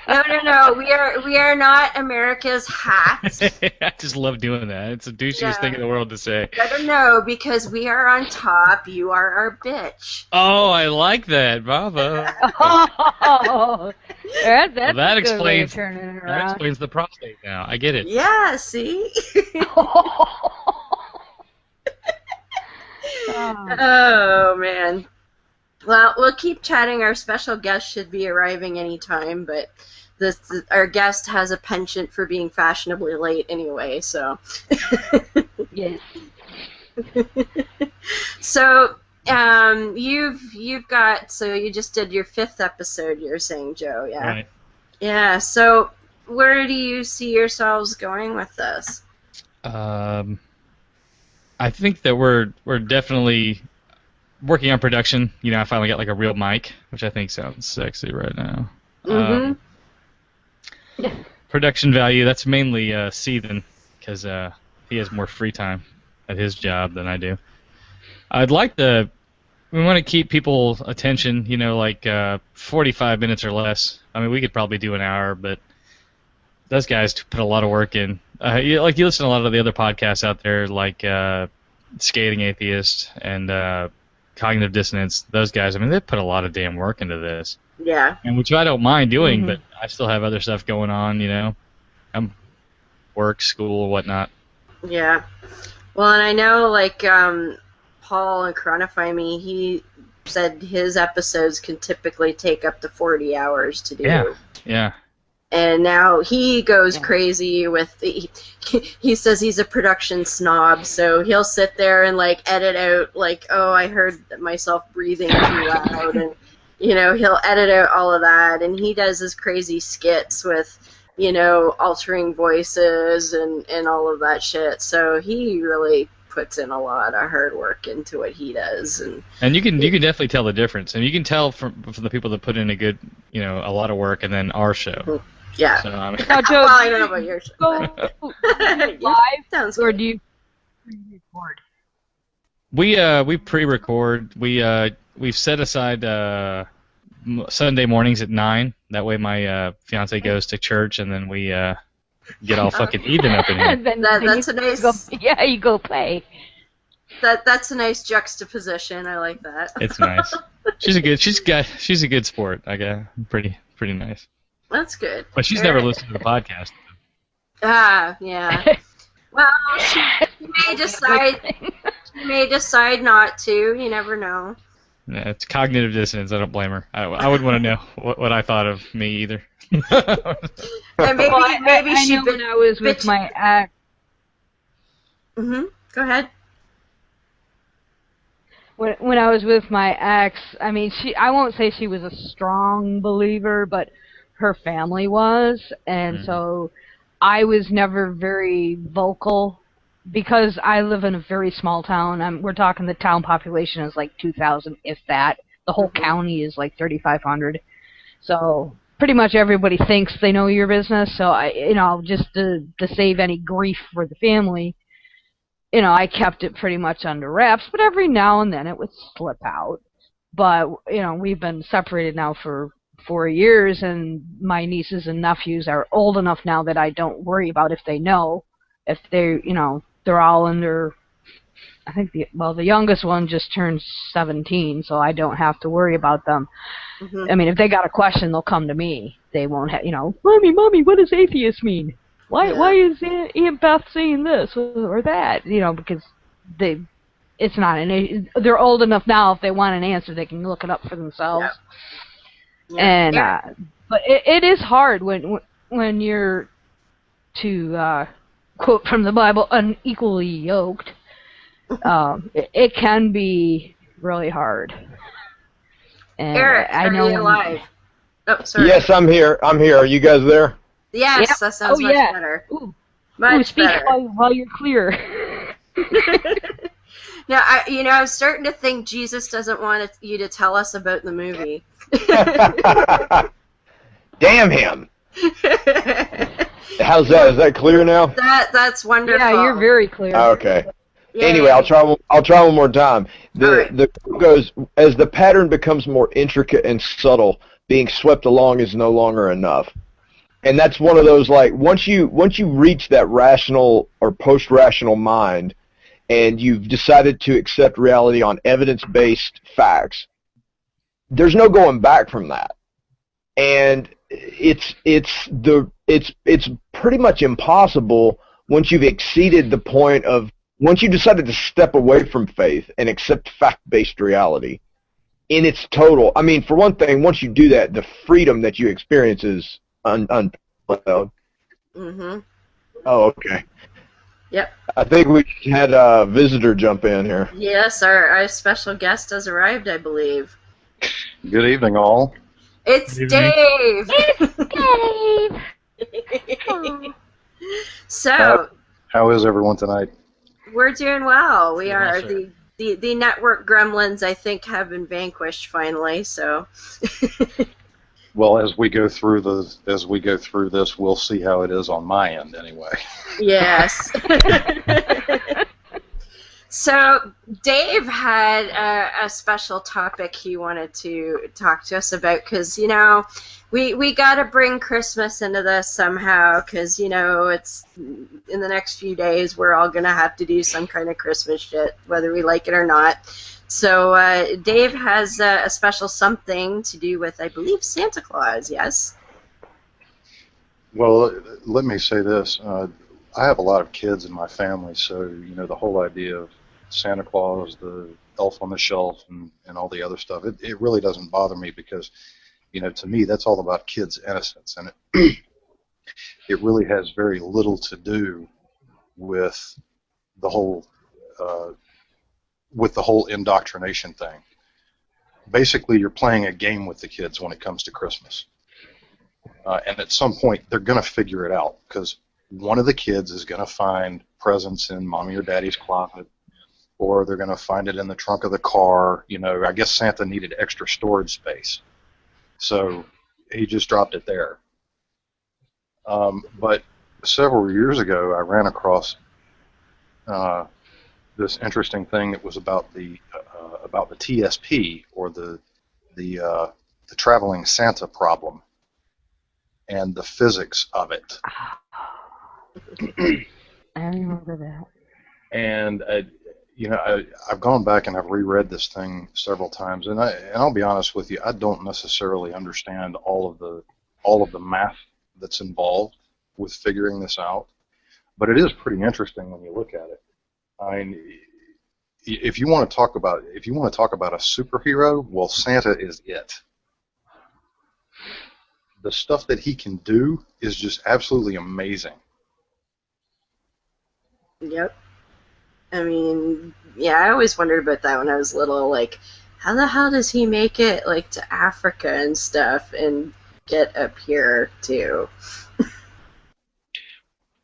No. We are not America's hats. I just love doing that. It's the douchiest thing in the world to say. No, because we are on top. You are our bitch. Oh, I like that. Bravo. Oh, that's Well, that a good way of explains turning it that around. explains the prostate now. I get it. Yeah. See. Oh man. Well, we'll keep chatting. Our special guest should be arriving anytime, but our guest has a penchant for being fashionably late anyway, so. Yes. So, you just did your 5th episode, you're saying, Joe, yeah? Right. Yeah, so where do you see yourselves going with this? I think that we're definitely working on production. You know, I finally got like a real mic, which I think sounds sexy right now. Production value, that's mainly Seethan, because he has more free time at his job than I do. We want to keep people's attention, you know, like 45 minutes or less. I mean, we could probably do an hour, but those guys put a lot of work in. You listen to a lot of the other podcasts out there, like Skating Atheist and Cognitive Dissonance, those guys, I mean, they put a lot of damn work into this. Yeah. And which I don't mind doing, but I still have other stuff going on, you know. I'm work, school, whatnot. Yeah. Well, and I know, like, Paul and Chronify Me, he said his episodes can typically take up to 40 hours to do. Yeah. And now he goes crazy with he says he's a production snob, so he'll sit there and like edit out like, oh, I heard myself breathing too loud, and you know, he'll edit out all of that, and he does his crazy skits with, you know, altering voices and all of that shit. So he really puts in a lot of hard work into what he does, and you can definitely tell the difference, and you can tell from the people that put in a good, you know, a lot of work, and then our show. Yeah. So, I mean, Now, Joe, well, I don't know about your show. Go live, Sounds or good. do you record? we pre-record. We've set aside Sunday mornings at 9. That way, my fiance goes to church, and then we get all fucking heathen up in here. That's a nice. You go play. That's a nice juxtaposition. I like that. It's nice. She's a good sport. I guess pretty nice. That's good. But she's never listened to the podcast. Ah, yeah. Well, she may decide not to. You never know. Yeah, it's cognitive dissonance. I don't blame her. I would want to know what I thought of me either. And maybe I she. know when I was with my ex. Go ahead. When I was with my ex, I mean, I won't say she was a strong believer, but her family was, and so I was never very vocal because I live in a very small town. We're talking the town population is like 2,000, if that. The whole county is like 3,500. So pretty much everybody thinks they know your business. So just to save any grief for the family, you know, I kept it pretty much under wraps. But every now and then it would slip out. But you know, we've been separated now for 4 years, and my nieces and nephews are old enough now that I don't worry about if they know. If they, you know, they're all under, I think the youngest one just turned 17, so I don't have to worry about them. I mean, if they got a question, they'll come to me. They won't have, you know, Mommy, what does atheist mean? Why is Aunt Beth saying this or that? You know, because it's not they're old enough now. If they want an answer, they can look it up for themselves. Yeah. And but it is hard when you're, to quote from the Bible, unequally yoked. It can be really hard. And Eric, I know are you alive? Oh, sorry. Yes, I'm here. Are you guys there? Yes, Yep. that sounds much better. Much speak better. while you're clear. Now, I'm starting to think Jesus doesn't want you to tell us about the movie. Damn him! How's that? Is that clear now? That's wonderful. Yeah, you're very clear. Okay. Yay. Anyway, I'll try one more time. The quote goes, as the pattern becomes more intricate and subtle, being swept along is no longer enough. And that's one of those, like, once you reach that rational or post-rational mind, and you've decided to accept reality on evidence-based facts, there's no going back from that. And it's pretty much impossible once you've exceeded the point of, once you decided to step away from faith and accept fact-based reality in its total. I mean, for one thing, once you do that, the freedom that you experience is unparalleled. Mm-hmm. Oh, okay. Yep. I think we had a visitor jump in here. Yes, our special guest has arrived, I believe. Good evening, all. It's Good Dave! Dave! So, How is everyone tonight? we're doing well. We are sir. the network gremlins, I think, have been vanquished finally, so... Well, as we go through this, we'll see how it is on my end, anyway. Yes. So Dave had a special topic he wanted to talk to us about because, we got to bring Christmas into this somehow because, it's in the next few days we're all going to have to do some kind of Christmas shit, whether we like it or not. So Dave has a special something to do with, I believe, Santa Claus, yes? Well, let me say this. I have a lot of kids in my family, so, the whole idea of Santa Claus, the elf on the shelf, and all the other stuff, it really doesn't bother me because, to me, that's all about kids' innocence, and it really has very little to do with the whole indoctrination thing. Basically, you're playing a game with the kids when it comes to Christmas. And at some point, they're going to figure it out because one of the kids is going to find presents in mommy or daddy's closet, or they're going to find it in the trunk of the car. I guess Santa needed extra storage space, so he just dropped it there. But several years ago, I ran across this interesting thing that was about the TSP, or the traveling Santa problem, and the physics of it. I remember that. And I've gone back and I've reread this thing several times, and I'll be honest with you, I don't necessarily understand all of the math that's involved with figuring this out, but it is pretty interesting when you look at it. I mean, if you want to talk about a superhero, well, Santa is it. The stuff that he can do is just absolutely amazing. Yep. I mean, yeah, I always wondered about that when I was little. Like, how the hell does he make it, like, to Africa and stuff and get up here, too?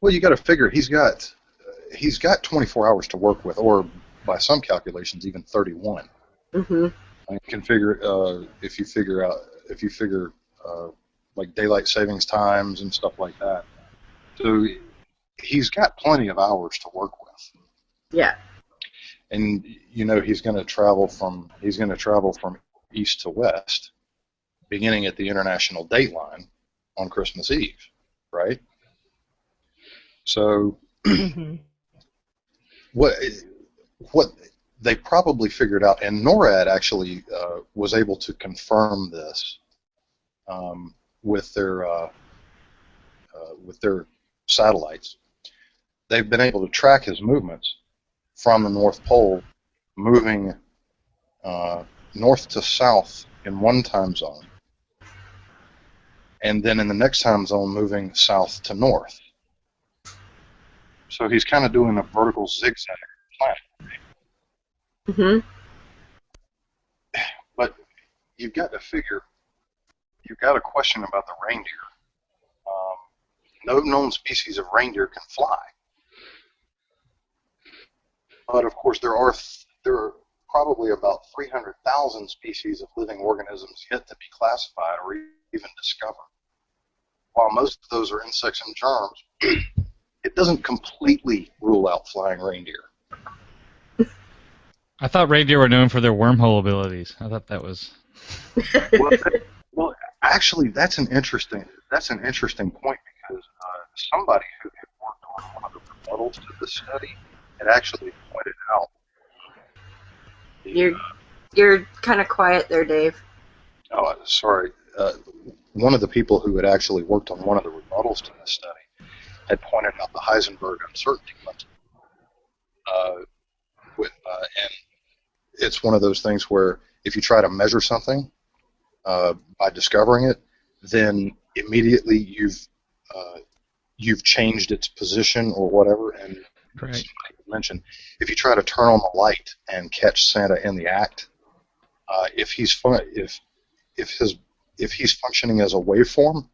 Well, you got to figure he's got 24 hours to work with, or by some calculations, even 31. Mm-hmm. I can figure if you figure like daylight savings times and stuff like that. So he's got plenty of hours to work with. Yeah. And he's going to travel from east to west, beginning at the international date line on Christmas Eve, right? So what they probably figured out, and NORAD actually was able to confirm this with their satellites. They've been able to track his movements from the North Pole, moving north to south in one time zone, and then in the next time zone moving south to north. So he's kind of doing a vertical zigzag planet. Mm-hmm. But you've got a question about the reindeer. No known species of reindeer can fly. But of course, there are probably about 300,000 species of living organisms yet to be classified or even discovered. While most of those are insects and germs, it doesn't completely rule out flying reindeer. I thought reindeer were known for their wormhole abilities. I thought that was. Well, actually, that's an interesting point, because somebody who had worked on one of the rebuttals to this study had actually pointed out. You're kind of quiet there, Dave. Oh, sorry. One of the people who had actually worked on one of the rebuttals to this study had pointed out the Heisenberg uncertainty limit. And it's one of those things where if you try to measure something by discovering it, then immediately you've changed its position or whatever. And Right. Mentioned, if you try to turn on the light and catch Santa in the act, if he's functioning as a waveform,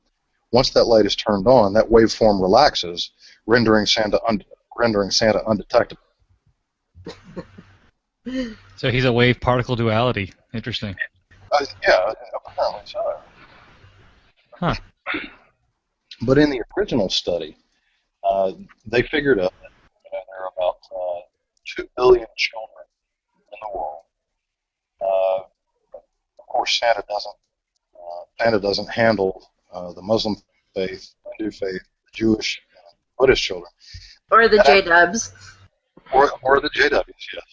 once that light is turned on, that waveform relaxes, rendering Santa undetectable. So he's a wave particle duality. Interesting. Yeah, apparently so. Huh. But in the original study, they figured out that there are about 2 billion children in the world. Of course, Santa doesn't handle the Muslim faith, Hindu faith, Jewish, Buddhist children. Or the J-Dubs. Or the JWs, yes.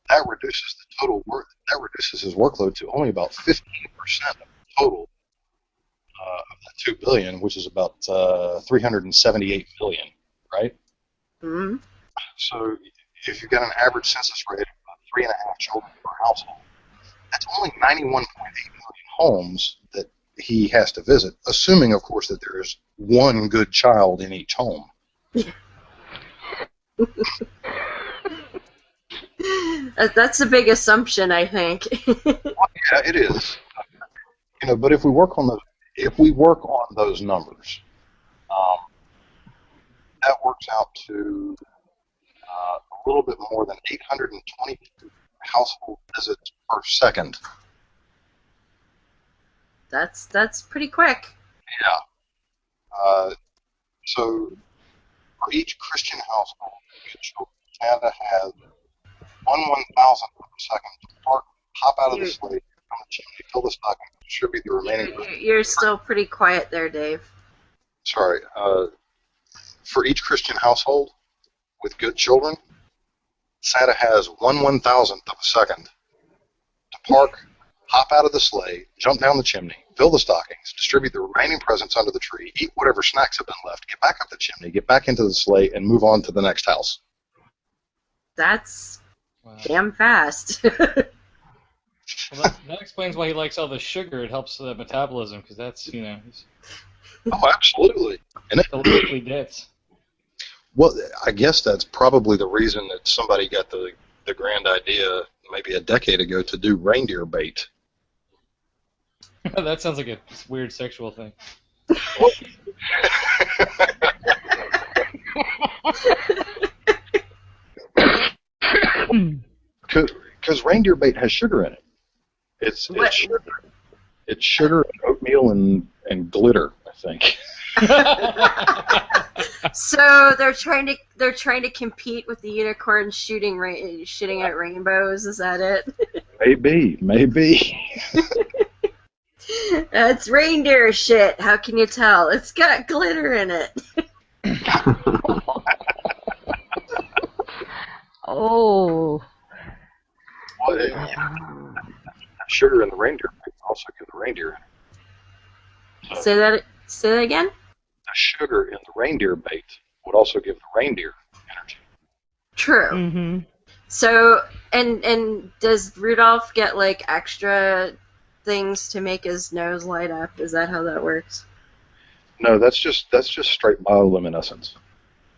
that reduces the total work. That reduces his workload to only about 15% of the total of that 2 billion, which is about 378 million, right? Mm-hmm. So if you've got an average census rate of 3.5 children per household, that's only 91.8 million homes that he has to visit, assuming, of course, that there is one good child in each home. That's a big assumption, I think. Well, yeah, it is. But if we work on those numbers, that works out to a little bit more than 820 household visits per second. That's pretty quick. Yeah. So for each Christian household, Santa has 1/1000th of a second to park, hop out of the sleigh, on the chimney, fill the stocking, distribute the remaining. You're still pretty quiet there, Dave. Sorry. For each Christian household with good children, Santa has 1/1000th of a second to park, hop out of the sleigh, jump down the chimney, fill the stockings, distribute the remaining presents under the tree, eat whatever snacks have been left, get back up the chimney, get back into the sleigh, and move on to the next house. That's damn fast. Well, that explains why he likes all the sugar. It helps the metabolism, because that's, he's Oh, absolutely. And politically dense. well, I guess that's probably the reason that somebody got the grand idea maybe a decade ago to do reindeer bait. That sounds like a weird sexual thing. Because reindeer bait has sugar in it. It's sugar. It's sugar and oatmeal and glitter, I think. So they're trying to compete with the unicorns shooting at rainbows. Is that it? Maybe. That's reindeer shit. How can you tell? It's got glitter in it. Oh. Well, sugar in the reindeer bait also give the reindeer. So Say that again. the sugar in the reindeer bait would also give the reindeer energy. True. Mm-hmm. So, and does Rudolph get like extra things to make his nose light up? Is that how that works? No, that's just straight bioluminescence.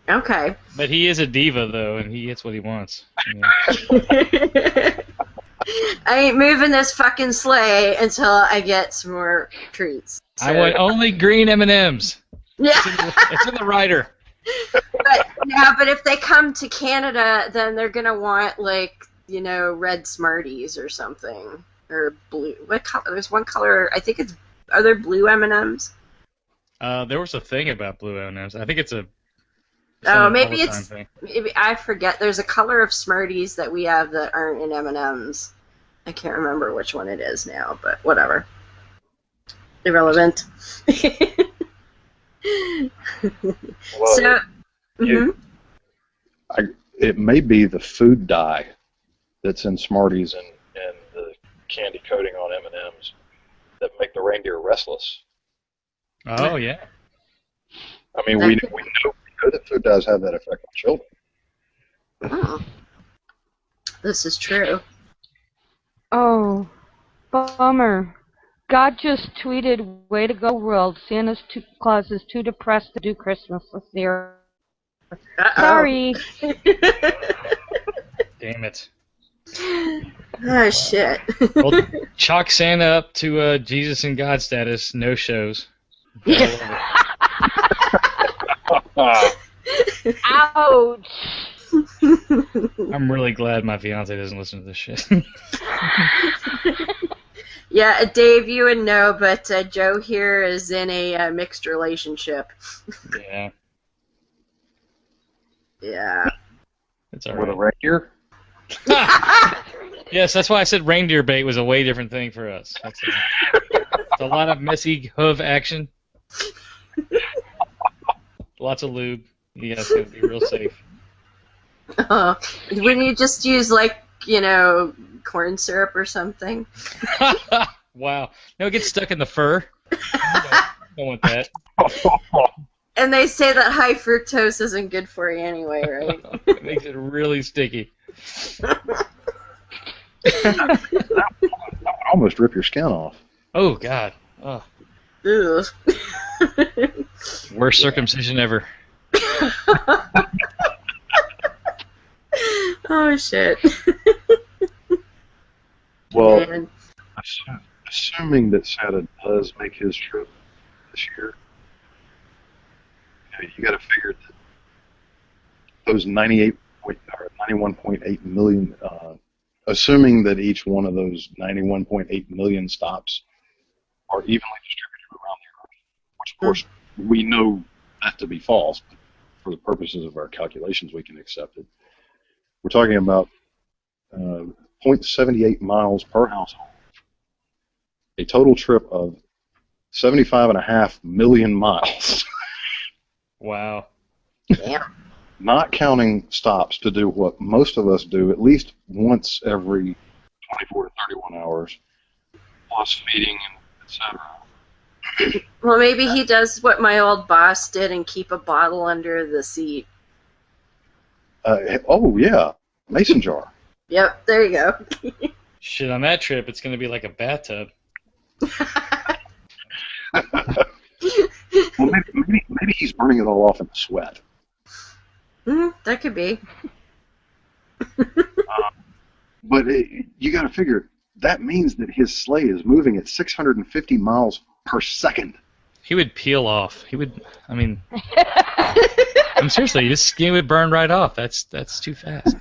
Okay. But he is a diva, though, and he gets what he wants. I ain't moving this fucking sleigh until I get some more treats. So. I want only green M&Ms. Yeah. It's in the rider. But if they come to Canada, then they're gonna want like red Smarties or something, or blue. What color? There's one color. I think it's are there blue M&Ms? There was a thing about blue M&Ms. I think it's a. Oh, maybe it's. Thing. Maybe I forget. There's a color of Smarties that we have that aren't in M&Ms. I can't remember which one it is now, but whatever. Irrelevant. Well, So. it may be the food dye that's in Smarties and the candy coating on M&Ms that make the reindeer restless. Oh yeah. I mean, we know that food dyes have that effect on children. Oh. This is true. Oh, bummer. God just tweeted, "Way to go, world! Claus is too depressed to do Christmas this year." Uh-oh. Sorry. Damn it. Oh shit. Well, chalk Santa up to Jesus and God status. No shows. Ouch. I'm really glad my fiance doesn't listen to this shit. Yeah, Dave, you would know, but Joe here is in a mixed relationship. Yeah. Yeah. It's all With a right. reindeer? Yes, that's why I said reindeer bait was a way different thing for us. It's a lot of messy hoof action. Lots of lube. Yeah, it's going to be real safe. Wouldn't you just use, like, corn syrup or something. Wow. No, it gets stuck in the fur. Don't want that. And they say that high fructose isn't good for you anyway, right? It makes it really sticky. That would almost rip your skin off. Oh, God. Oh. Ugh. Worst circumcision ever. Oh, shit. Well, Man. assuming that Santa does make his trip this year, you got to figure that those 91.8 million, assuming that each one of those 91.8 million stops are evenly distributed around the Earth, which of course we know that to be false, but for the purposes of our calculations we can accept it. We're talking about 0.78 miles per household, a total trip of 75.5 million miles. Wow. Damn. Not counting stops to do what most of us do at least once every 24 to 31 hours, plus feeding, etc. Well, maybe he does what my old boss did and keep a bottle under the seat. Oh, yeah, mason jar. Yep, there you go. Shit, on that trip, it's going to be like a bathtub. Well, maybe he's burning it all off in the sweat. That could be. But you got to figure, that means that his sleigh is moving at 650 miles per second. He would peel off. He would, I mean seriously, his skin would burn right off. That's too fast.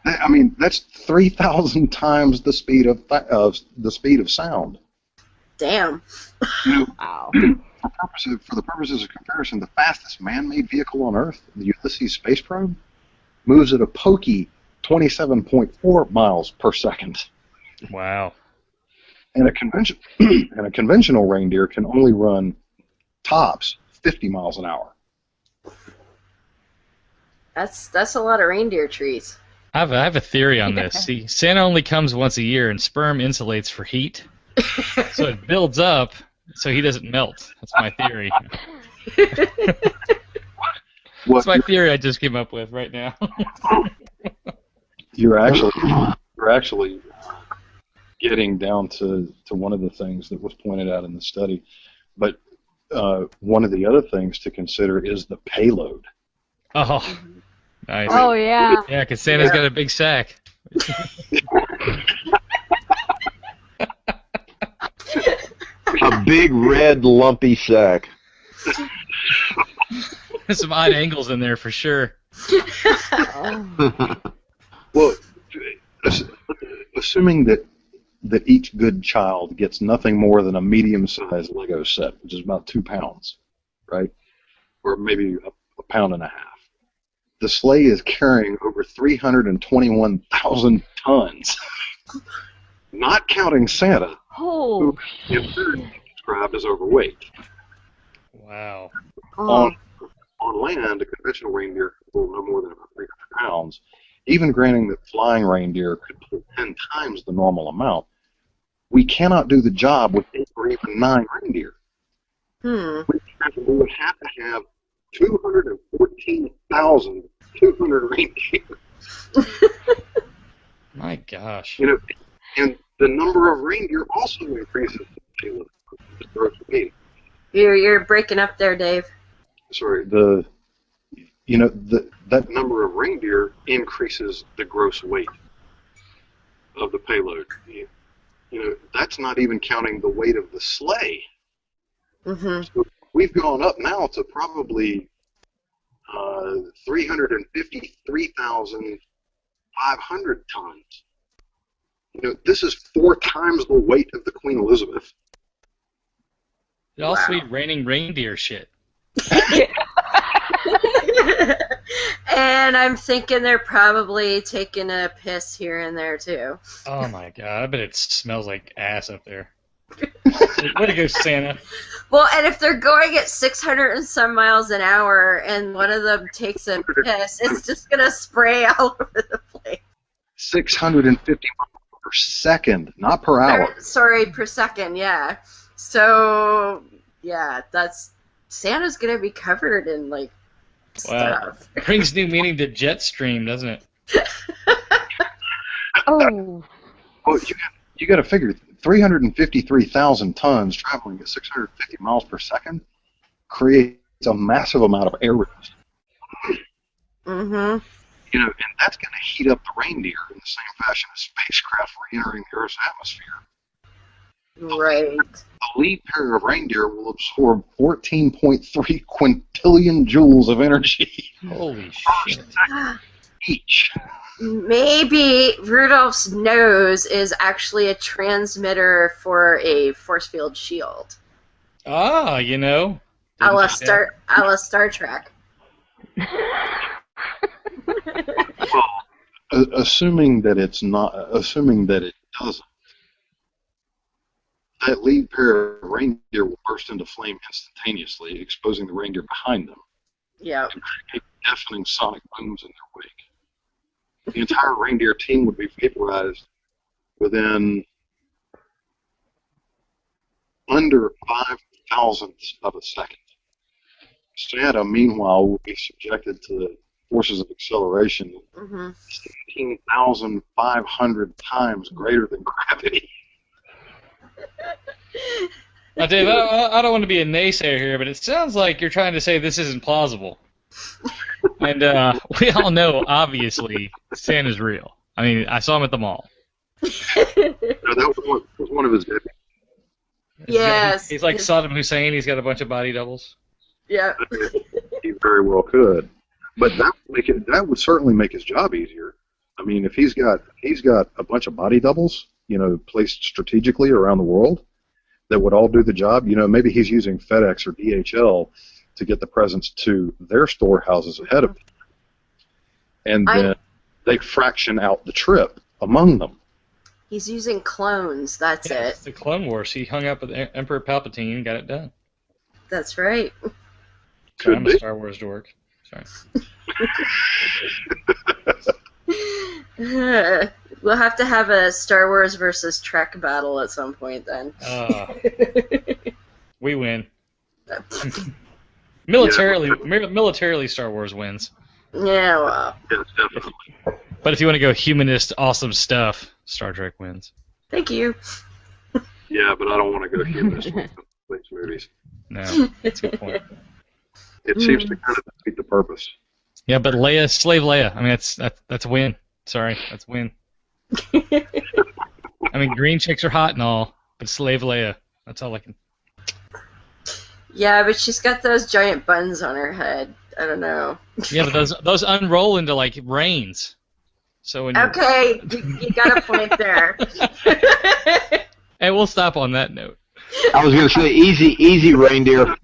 I mean, that's 3,000 times the speed of sound. Damn. Wow. For the purposes of comparison, the fastest man-made vehicle on Earth, the Ulysses space probe, moves at a pokey 27.4 miles per second. Wow. And a conventional reindeer can only run tops 50 miles an hour. That's a lot of reindeer trees. I have a theory on this. See, Santa only comes once a year, and sperm insulates for heat, so it builds up so he doesn't melt. That's my theory. That's my theory I just came up with right now. You're actually getting down to one of the things that was pointed out in the study. But one of the other things to consider is the payload. Oh, nice. Oh, yeah. Yeah, because Santa's got a big sack. A big red lumpy sack. There's some odd angles in there for sure. Well, assuming that each good child gets nothing more than a medium-sized Lego set, which is about 2 pounds, right? Or maybe a pound and a half. The sleigh is carrying over 321,000 tons, not counting Santa, Oh. who is described as overweight. Wow. On land, a conventional reindeer could pull no more than about 300 pounds. Even granting that flying reindeer could pull 10 times the normal amount, we cannot do the job with 8 or even 9 reindeer. We would have to have 214,200 reindeer. My gosh. You know, and the number of reindeer also increases the gross weight. You're breaking up there, Dave. Sorry, that number of reindeer increases the gross weight of the payload. You know, that's not even counting the weight of the sleigh. So we've gone up now to probably 353,500 tons. You know, this is 4 times the weight of the Queen Elizabeth. It also eat raining reindeer shit. And I'm thinking they're probably taking a piss here and there, too. Oh my god, I bet it smells like ass up there. Way to go, Santa. Well, and if they're going at 600 and some miles an hour and one of them takes a piss, it's just going to spray all over the place. 650 miles per second, not per hour. Sorry, per second, yeah. So, yeah, Santa's gonna be covered in, like, stuff. Brings new meaning to jet stream, doesn't it? Oh. Well, you got to figure 353,000 tons traveling at 650 miles per second creates a massive amount of air resistance. Mm-hmm. You know, and that's going to heat up the reindeer in the same fashion as spacecraft re-entering the Earth's atmosphere. Right. A lead pair of reindeer will absorb 14.3 quintillion joules of energy. Holy shit. Each. Maybe Rudolph's nose is actually a transmitter for a force field shield. Ah, you know. A la Star Trek. Well, assuming that it doesn't, that lead pair of reindeer will burst into flame instantaneously, exposing the reindeer behind them. Yeah. And create deafening sonic booms in their wake. The entire reindeer team would be vaporized within under 5,000ths of a second. Santa, meanwhile, would be subjected to the forces of acceleration 16,500 times greater than gravity. Now, Dave, I don't want to be a naysayer here, but it sounds like you're trying to say this isn't plausible. And we all know, obviously, Santa's real. I mean, I saw him at the mall. No, that was one of his babies. Yes. He's like Saddam Hussein. He's got a bunch of body doubles. Yeah. He very well could. But that would certainly make his job easier. I mean, if he's got a bunch of body doubles, you know, placed strategically around the world that would all do the job. You know, maybe he's using FedEx or DHL to get the presents to their storehouses ahead of him. And then they fraction out the trip among them. He's using clones, that's it. It's the Clone Wars. He hung up with Emperor Palpatine and got it done. That's right. Sorry, I'm a Star Wars dork. Sorry. We'll have to have a Star Wars versus Trek battle at some point then. We win. Militarily, Star Wars wins. Yeah, well. Yes, definitely. But if you want to go humanist, awesome stuff, Star Trek wins. Thank you. Yeah, but I don't want to go humanist with these movies. No, that's a good point. It seems to kind of defeat the purpose. Yeah, but Slave Leia. I mean, that's a win. Sorry, that's a win. I mean, green chicks are hot and all, but Slave Leia. That's all I can. Yeah, but she's got those giant buns on her head. I don't know. Yeah, but those unroll into like reins. So when okay, you got a point there. And we'll stop on that note. I was going to say easy reindeer.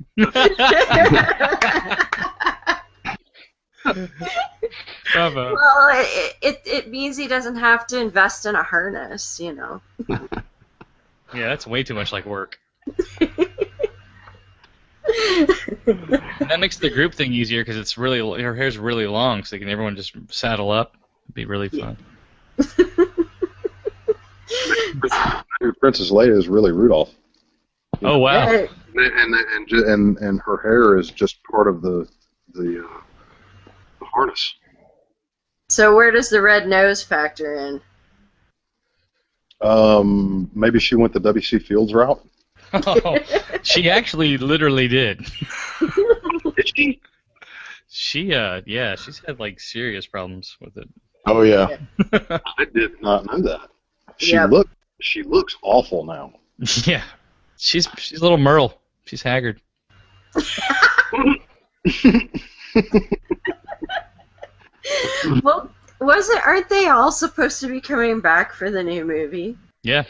Bravo. Well, it means he doesn't have to invest in a harness, you know. Yeah, that's way too much like work. And that makes the group thing easier because it's really her hair's really long, so everyone just saddle up. It'd be really fun. Princess Leia is really Rudolph. Oh wow! And her hair is just part of the harness. So where does the red nose factor in? Maybe she went the W.C. Fields route. Oh, she actually literally did. Did she? Yeah, she's had like serious problems with it. Oh yeah. I did not know that. Yep. She looks awful now. Yeah, she's a little Merle. She's haggard. Well, aren't they all supposed to be coming back for the new movie? Yeah.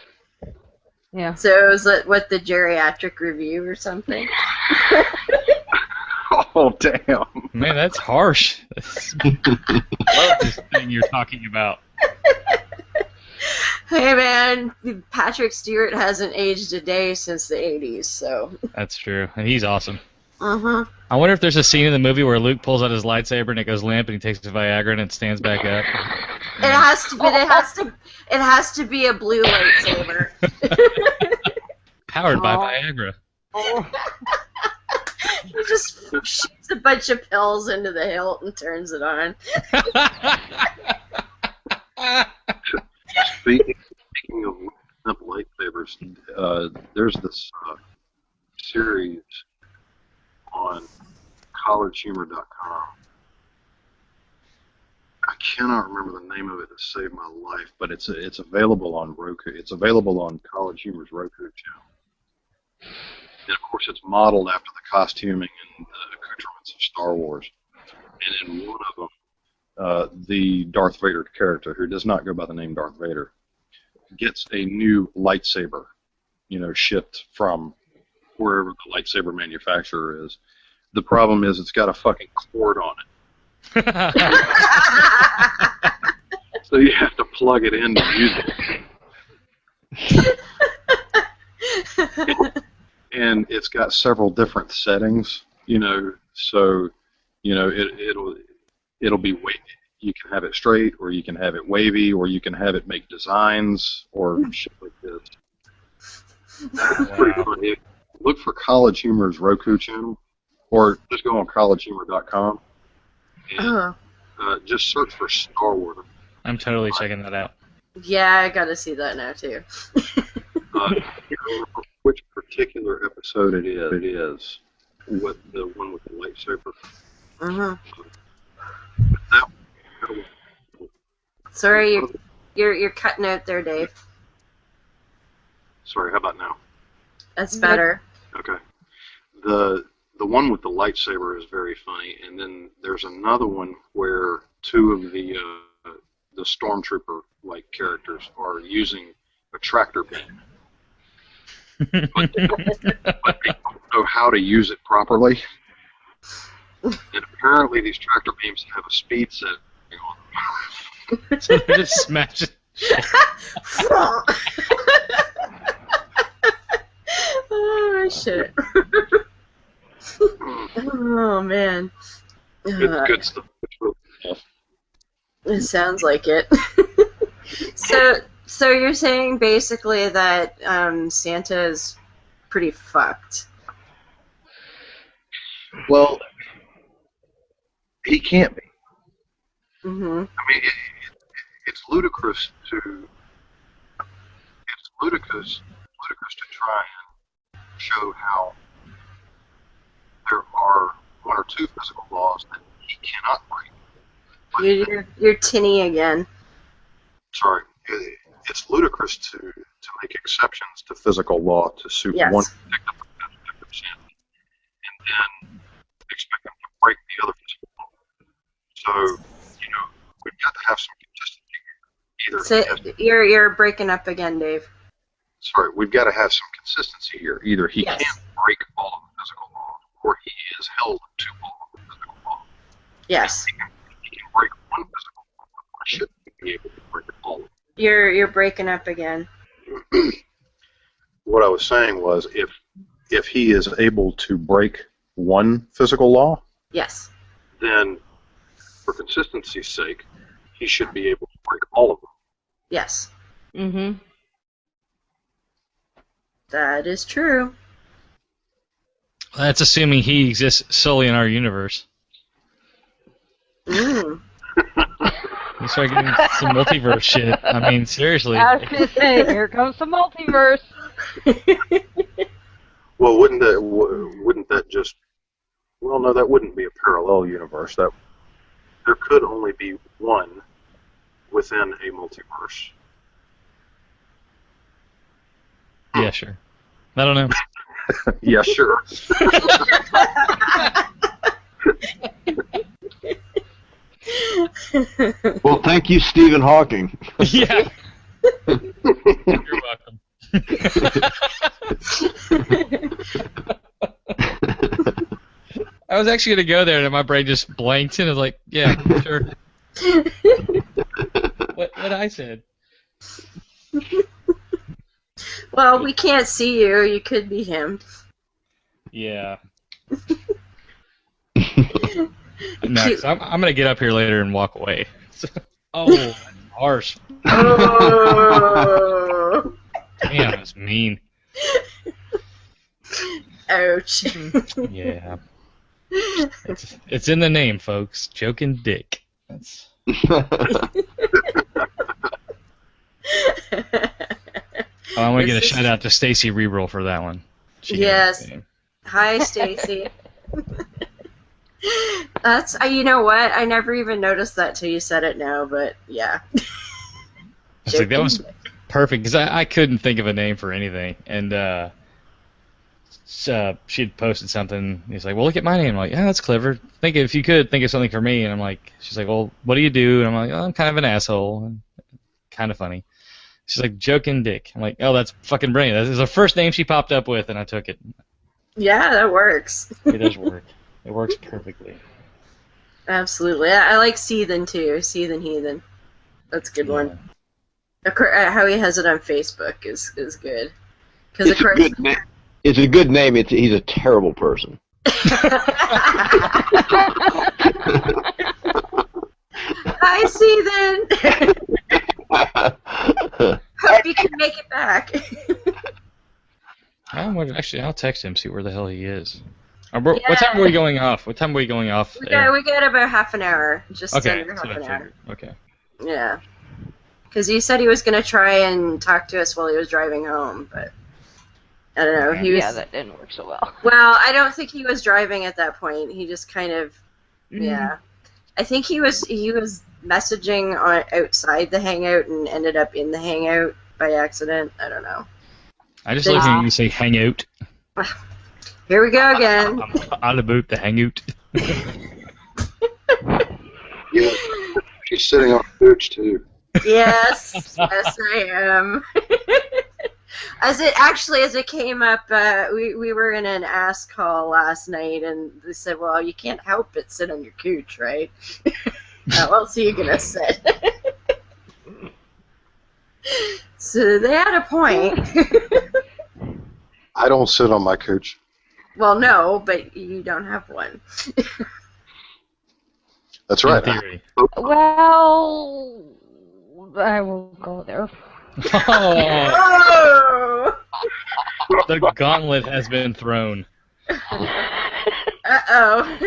Yeah. So is that what, the geriatric review or something? Oh damn! Man, that's harsh. I love this thing you're talking about. Hey man, Patrick Stewart hasn't aged a day since the 80s, so. That's true, and he's awesome. Mm-hmm. I wonder if there's a scene in the movie where Luke pulls out his lightsaber and it goes limp and he takes his Viagra and it stands back up. It has to be. It has to be a blue lightsaber. Powered by Viagra. He just shoots a bunch of pills into the hilt and turns it on. Speaking of up lightsabers, there's this series on collegehumor.com. I cannot remember the name of it to save my life, but it's available on Roku. It's available on College Humor's Roku channel. And of course, it's modeled after the costuming and the accoutrements of Star Wars. And in one of them, the Darth Vader character, who does not go by the name Darth Vader, gets a new lightsaber, shipped from wherever the lightsaber manufacturer is. The problem is it's got a fucking cord on it. So you have to plug it in to use it. And it's got several different settings, so, it'll be wavy. You can have it straight, or you can have it wavy, or you can have it make designs, or shit like this. It's pretty funny. Look for College Humor's Roku channel, or just go on collegehumor.com and just search for Star Wars. I'm totally checking that out. Yeah, I gotta see that now too. Which particular episode it is. What the one with the lightsaber? Sorry, you're cutting out there, Dave. Sorry, how about now? That's better. Okay. The one with the lightsaber is very funny, and then there's another one where two of the stormtrooper-like characters are using a tractor beam. But they don't know how to use it properly. And apparently these tractor beams have a speed setting on them. So they just smash it. Oh, shit. Oh, man. It's good stuff. It's really tough. It sounds like it. So you're saying basically that Santa is pretty fucked. Well, he can't be. Mm-hmm. I mean, it's ludicrous to try and show how there are one or two physical laws that he cannot break. You're tinny again. Sorry, it's ludicrous to make exceptions to physical law to suit one particular Santa, and then expect them to break the other physical law. So, we've got to have some consistency here. So you're breaking up again, Dave. Sorry, we've got to have some consistency here. Either he can't break all of the physical laws, or he is held to all of the physical laws. Yes. He can break one physical law, or shouldn't be able to break all of them. You're breaking up again. What I was saying was, if he is able to break one physical law, yes, then for consistency's sake, he should be able to break all of them. Yes. Mm-hmm. That is true. That's assuming he exists solely in our universe. Mm. You start getting some multiverse shit. I mean, seriously. I was gonna say, here comes the multiverse. Well, wouldn't that just? Well, no, that wouldn't be a parallel universe. That there could only be one within a multiverse. Yeah, sure. I don't know. Yeah, sure. Well, thank you, Stephen Hawking. Yeah. You're welcome. I was actually going to go there, and my brain just blanked, and I was like, yeah, sure. What I said. Well, we can't see you. You could be him. Yeah. No, 'cause I'm gonna get up here later and walk away. Oh, that's harsh. Oh. Damn, that's mean. Ouch. Yeah. It's in the name, folks. Joking dick. That's... Oh, I want to get a shout out to Stacy Reroll for that one. Yes. Hi, Stacy. That's you know what? I never even noticed that till you said it now, but yeah. It's like, that was perfect because I couldn't think of a name for anything, and she had posted something. He's like, "Well, look at my name." I'm like, "Yeah, that's clever. If you could think of something for me." And I'm like, "She's like, well, what do you do?" And I'm like, "Oh, I'm kind of an asshole, and kind of funny." She's like, "Joking dick." I'm like, "Oh, that's fucking brilliant." That was the first name she popped up with, and I took it. Yeah, that works. It does work. It works perfectly. Absolutely. I like Seethin' too. Seethin' Heathen. That's a good one. How he has it on Facebook is good. Because of course. It's a good name. He's a terrible person. Hi, Seethin'. Hope you can make it back. I'll text him, see where the hell he is. What time are we going off? We got about half an hour. Just okay, under half an hour. Okay. Yeah. Because he said he was going to try and talk to us while he was driving home, but I don't know. Yeah, that didn't work so well. Well, I don't think he was driving at that point. He just kind of, yeah. I think he was messaging outside the Hangout and ended up in the Hangout by accident. I don't know. I just like hearing you say Hangout. Here we go again. I'm all about the Hangout. Yeah, she's sitting on a couch too. Yes, yes, I am. As it came up, we were in an ask call last night, and they said, "Well, you can't help but sit on your couch, right?" How else are you gonna sit? So they had a point. I don't sit on my couch. Well, no, but you don't have one. That's right. In theory. Well, I will go there. Oh! The gauntlet has been thrown. Uh-oh.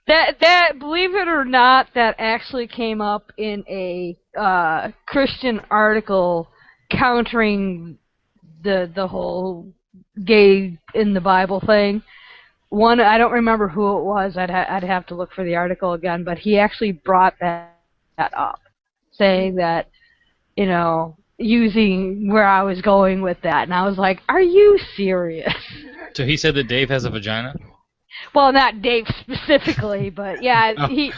That believe it or not, that actually came up in a Christian article countering the whole gay in the Bible thing. One, I don't remember who it was. I'd have to look for the article again, but he actually brought that up, saying that, using where I was going with that, and I was like, "Are you serious?" So he said that Dave has a vagina? Well, not Dave specifically, but yeah, Oh. he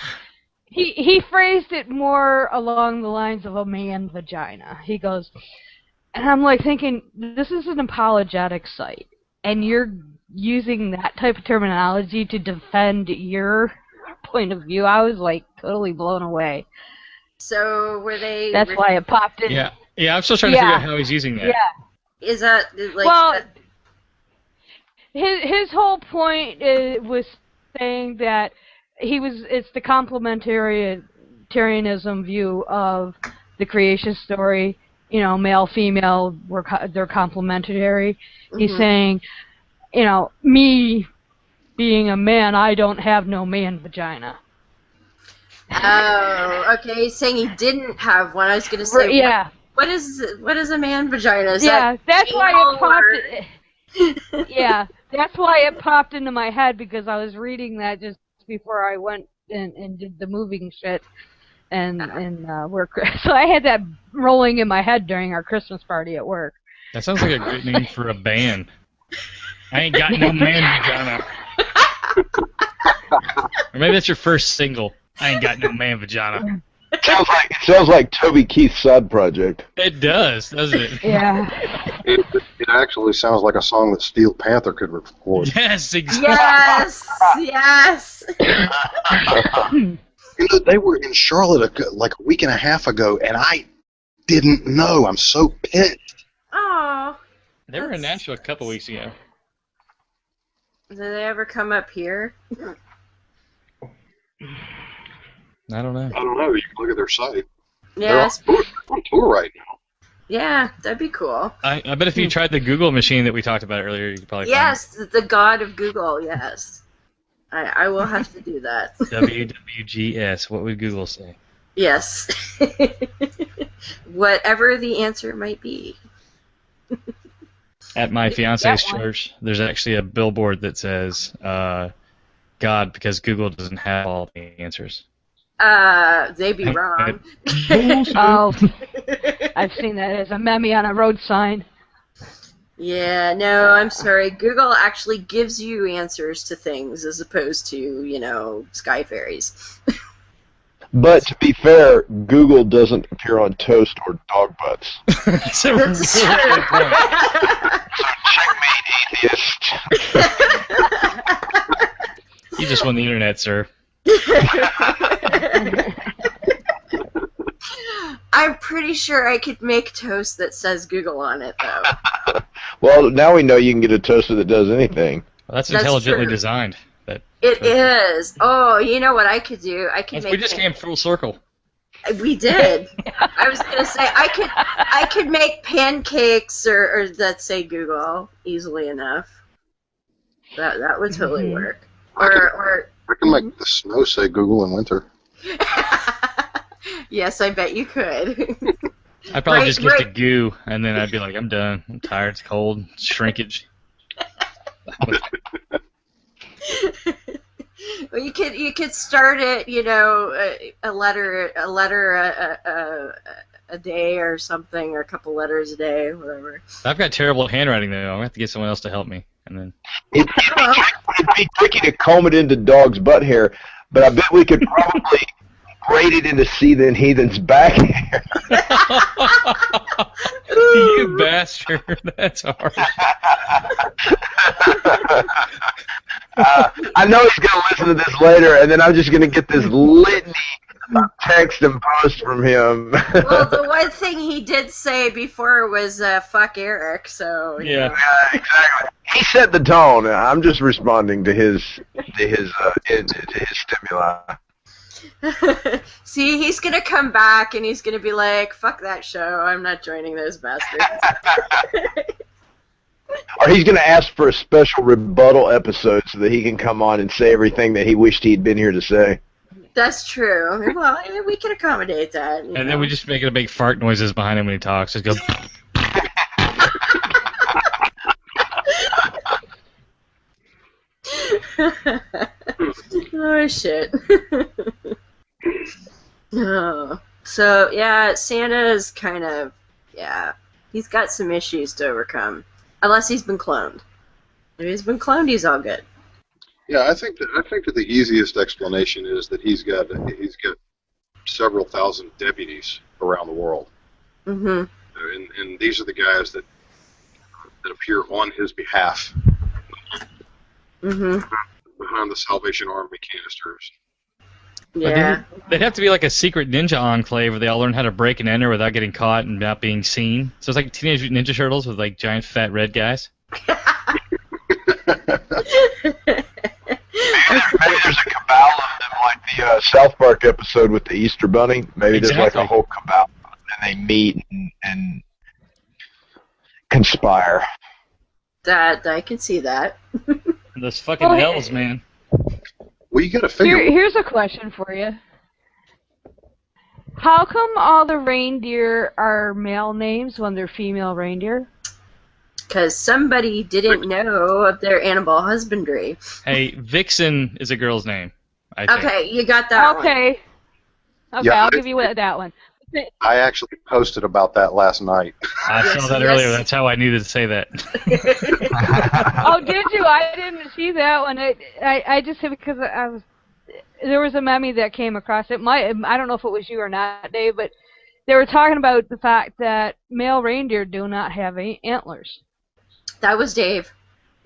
phrased it more along the lines of a man vagina. He goes, and I'm like thinking, this is an apologetic site, and you're using that type of terminology to defend your point of view. I was like totally blown away. So were they? That's why it popped in. Yeah, I'm still trying to figure out how he's using that. Yeah. Is that like? Well, his whole point was saying that it's the complementarianism view of the creation story. Male, female, they're complementary. Mm-hmm. He's saying, me being a man, I don't have no man vagina. Oh, okay. He's saying he didn't have one. I was going to say, yeah. What is a man vagina? Is that's why it popped. Yeah, that's why it popped into my head, because I was reading that just before I went and did the moving shit and work. So I had that rolling in my head during our Christmas party at work. That sounds like a great name for a band. I ain't got no man vagina. Or maybe that's your first single. I ain't got no man vagina. It sounds like Toby Keith's side project. It does, doesn't it? Yeah. It actually sounds like a song that Steel Panther could record. Yes, exactly. Yes. They were in Charlotte like a week and a half ago, and I didn't know. I'm so pissed. Oh. They were in Nashville a couple weeks ago. Did they ever come up here? I don't know. I don't know. You can look at their site. Yes. They're on tour right now. Yeah, that'd be cool. I bet if you tried the Google machine that we talked about earlier, you could probably Yes, the god of Google, yes. I will have to do that. find WWGS. What would Google say? Yes. Whatever the answer might be. At my fiance's That one. church, there's actually a billboard that says, God, because Google doesn't have all the answers. They'd be wrong. Oh, I've seen that as a meme on a road sign. Yeah, no, I'm sorry. Google actually gives you answers to things as opposed to, sky fairies. But to be fair, Google doesn't appear on toast or dog butts. That's a really That's good point. Checkmate, atheist. You just won the internet, sir. I'm pretty sure I could make toast that says Google on it, though. Well, now we know you can get a toaster that does anything. Well, that's That's intelligently true. designed. It is. Oh, you know what I could do? I could make. We just came full circle. We did. I was gonna say I could make pancakes or let's say Google easily enough. That would totally work. Or I can make the snow say Google in winter. yes, I bet you could. I'd probably Right, just get to right. goo, and then I'd be like, I'm done. I'm tired. It's cold. Shrinkage. Well, you could start it, a letter a day or something, or a couple letters a day, whatever. I've got terrible handwriting, though. I'm going to have to get someone else to help me. And then It'd be tricky to comb it into dog's butt hair, but I bet we could probably braid it into Seethin' Heathen's back hair. You bastard. That's hard. I know he's going to listen to this later, and then I'm just going to get this litany of text and post from him. Well, the one thing he did say before was "fuck Eric," so you Yeah. know. Exactly. He set the tone. I'm just responding to his stimuli. See, he's gonna come back and he's gonna be like, "Fuck that show! I'm not joining those bastards." Or he's going to ask for a special rebuttal episode so that he can come on and say everything that he wished he'd been here to say. That's true. Well, we can accommodate that. And then we just make it a big fart noises behind him when he talks. Just go. Oh shit. Oh. So yeah, Santa's kind of he's got some issues to overcome. Unless he's been cloned. If he's been cloned, he's all good. Yeah, I think that the easiest explanation is that he's got several thousand deputies around the world, Mm-hmm. and these are the guys that appear on his behalf Mm-hmm. behind the Salvation Army canisters. Yeah. They'd have to be like a secret ninja enclave where they all learn how to break and enter without getting caught and not being seen. So it's like Teenage Mutant Ninja Turtles with like giant fat red guys. Maybe there's a cabal of them, like the South Park episode with the Easter Bunny. Maybe there's like Exactly. a whole cabal, and they meet and conspire. That I can see that. Those fucking Well, hells, man. Well, you got to figure. Here's a question for you. How come all the reindeer are male names when they're female reindeer? Because somebody didn't know of their animal husbandry. Hey, Vixen is a girl's name. I think. Okay, you got that one. Okay. Okay, Yeah, I'll give you that one. I actually posted about that last night. I Yes, saw that yes. earlier. That's how I needed to say that. Oh, did you? I didn't see that one. I just because there was a meme that came across. I don't know if it was you or not, Dave, but they were talking about the fact that male reindeer do not have antlers. That was Dave.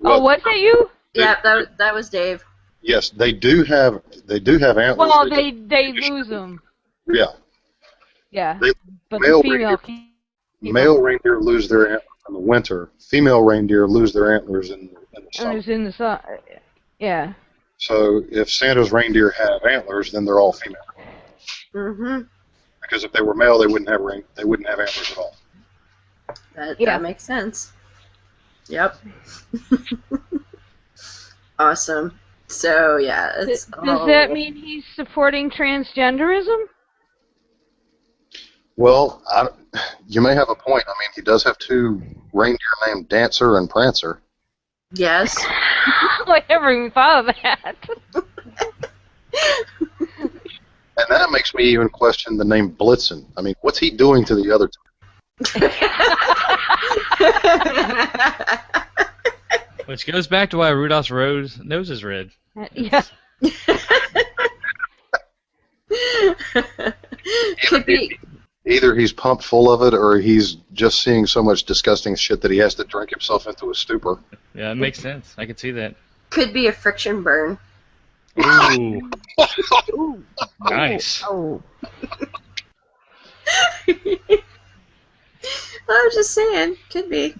Oh, was that you? Yeah, that was Dave. Yes, they do have antlers. Well, they lose them. Yeah, Yeah, They- but male the female. male reindeer lose their antlers in the winter. Female reindeer lose their antlers in the summer. Antlers in the sun. Yeah. So if Santa's reindeer have antlers, then they're all female. Mm-hmm. Because if they were male, they wouldn't have antlers at all. That makes sense. Yep. Awesome. So yeah, Does that mean he's supporting transgenderism? Well, you may have a point. I mean, he does have two reindeer named Dancer and Prancer. Yes. I never even thought of that. And that makes me even question the name Blitzen. I mean, what's he doing to the other two? Which goes back to why Rudolph's nose is red. Yeah. Could be. Either he's pumped full of it, or he's just seeing so much disgusting shit that he has to drink himself into a stupor. Yeah, it makes sense. I can see that. Could be a friction burn. Ooh. Ooh. Nice. Oh. I'm just saying, could be.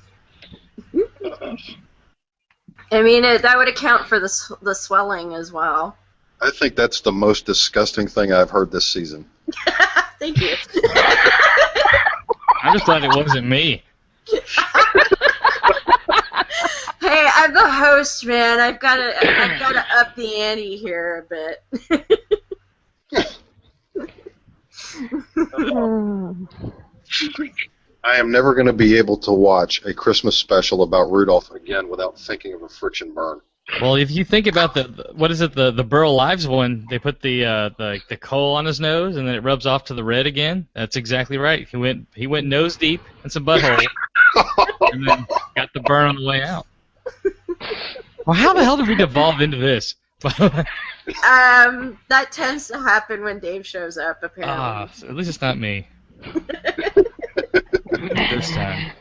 I mean, that would account for the swelling as well. I think that's the most disgusting thing I've heard this season. Thank you. I'm just glad it wasn't me. Hey, I'm the host, man. I've got to up the ante here a bit. I am never going to be able to watch a Christmas special about Rudolph again without thinking of a friction burn. Well, if you think about the Burl Lives one, they put the coal on his nose and then it rubs off to the red again. That's exactly right. He went nose deep in some butthole and then got the burn on the way out. Well, how the hell did we devolve into this? That tends to happen when Dave shows up, apparently. So at least it's not me. This time.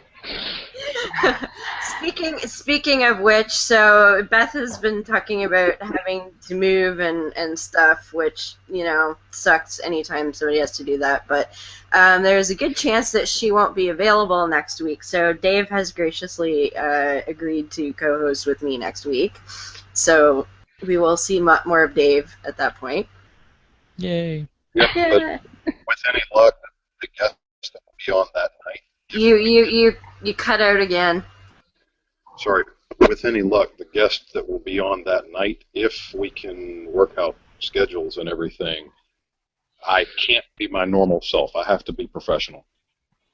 Speaking of which, so Beth has been talking about having to move and stuff, which, sucks anytime somebody has to do that. But there's a good chance that she won't be available next week. So Dave has graciously agreed to co-host with me next week. So we will see more of Dave at that point. Yay. Yeah, but with any luck, the guest that will be on that night. You cut out again. Sorry. With any luck, the guest that will be on that night, if we can work out schedules and everything, I can't be my normal self. I have to be professional.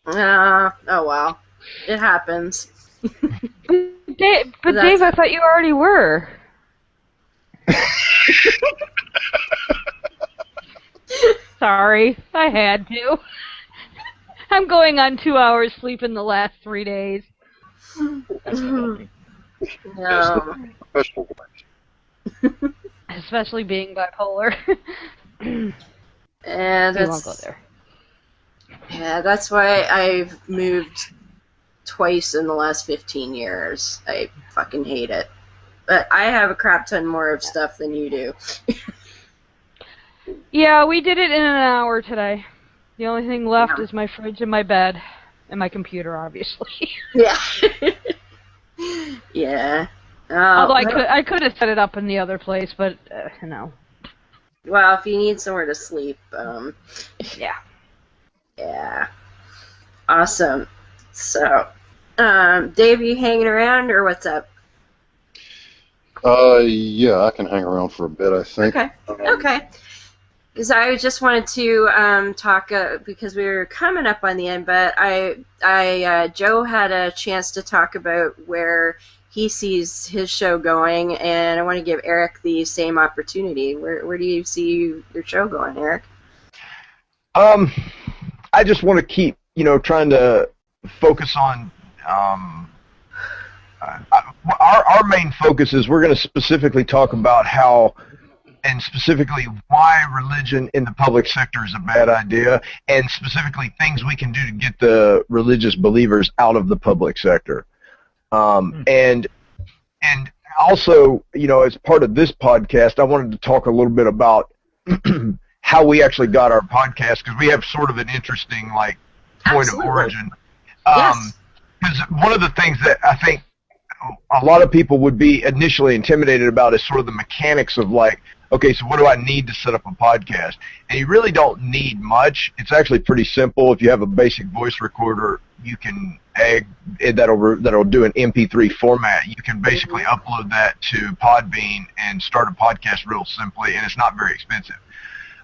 Oh, well. It happens. Dave, I thought you already were. Sorry, I had to. I'm going on 2 hours sleep in the last 3 days. No. Professional voice. Especially being bipolar. And We won't go there. Yeah, that's why I've moved twice in the last 15 years. I fucking hate it. But I have a crap ton more of stuff than you do. Yeah, we did it in an hour today. The only thing left is my fridge and my bed. And my computer, obviously. Yeah. Yeah. Although I could have set it up in the other place, but, no. Well, if you need somewhere to sleep, Yeah. Yeah. Awesome. So, Dave, you hanging around, or what's up? Yeah, I can hang around for a bit, I think. Okay. Okay. Because I just wanted to talk, because we were coming up on the end, but Joe had a chance to talk about where he sees his show going, and I want to give Eric the same opportunity. Where do you see your show going, Eric? I just want to keep, trying to focus on, our main focus is we're going to specifically talk about how, and specifically why religion in the public sector is a bad idea, and specifically things we can do to get the religious believers out of the public sector. And also, as part of this podcast, I wanted to talk a little bit about how we actually got our podcast, because we have sort of an interesting, point Absolutely. of origin. Yes. Because one of the things that I think a lot of people would be initially intimidated about is sort of the mechanics of like, okay, so what do I need to set up a podcast? And you really don't need much. It's actually pretty simple. If you have a basic voice recorder, you can that'll do an MP3 format. You can basically upload that to Podbean and start a podcast real simply, and it's not very expensive.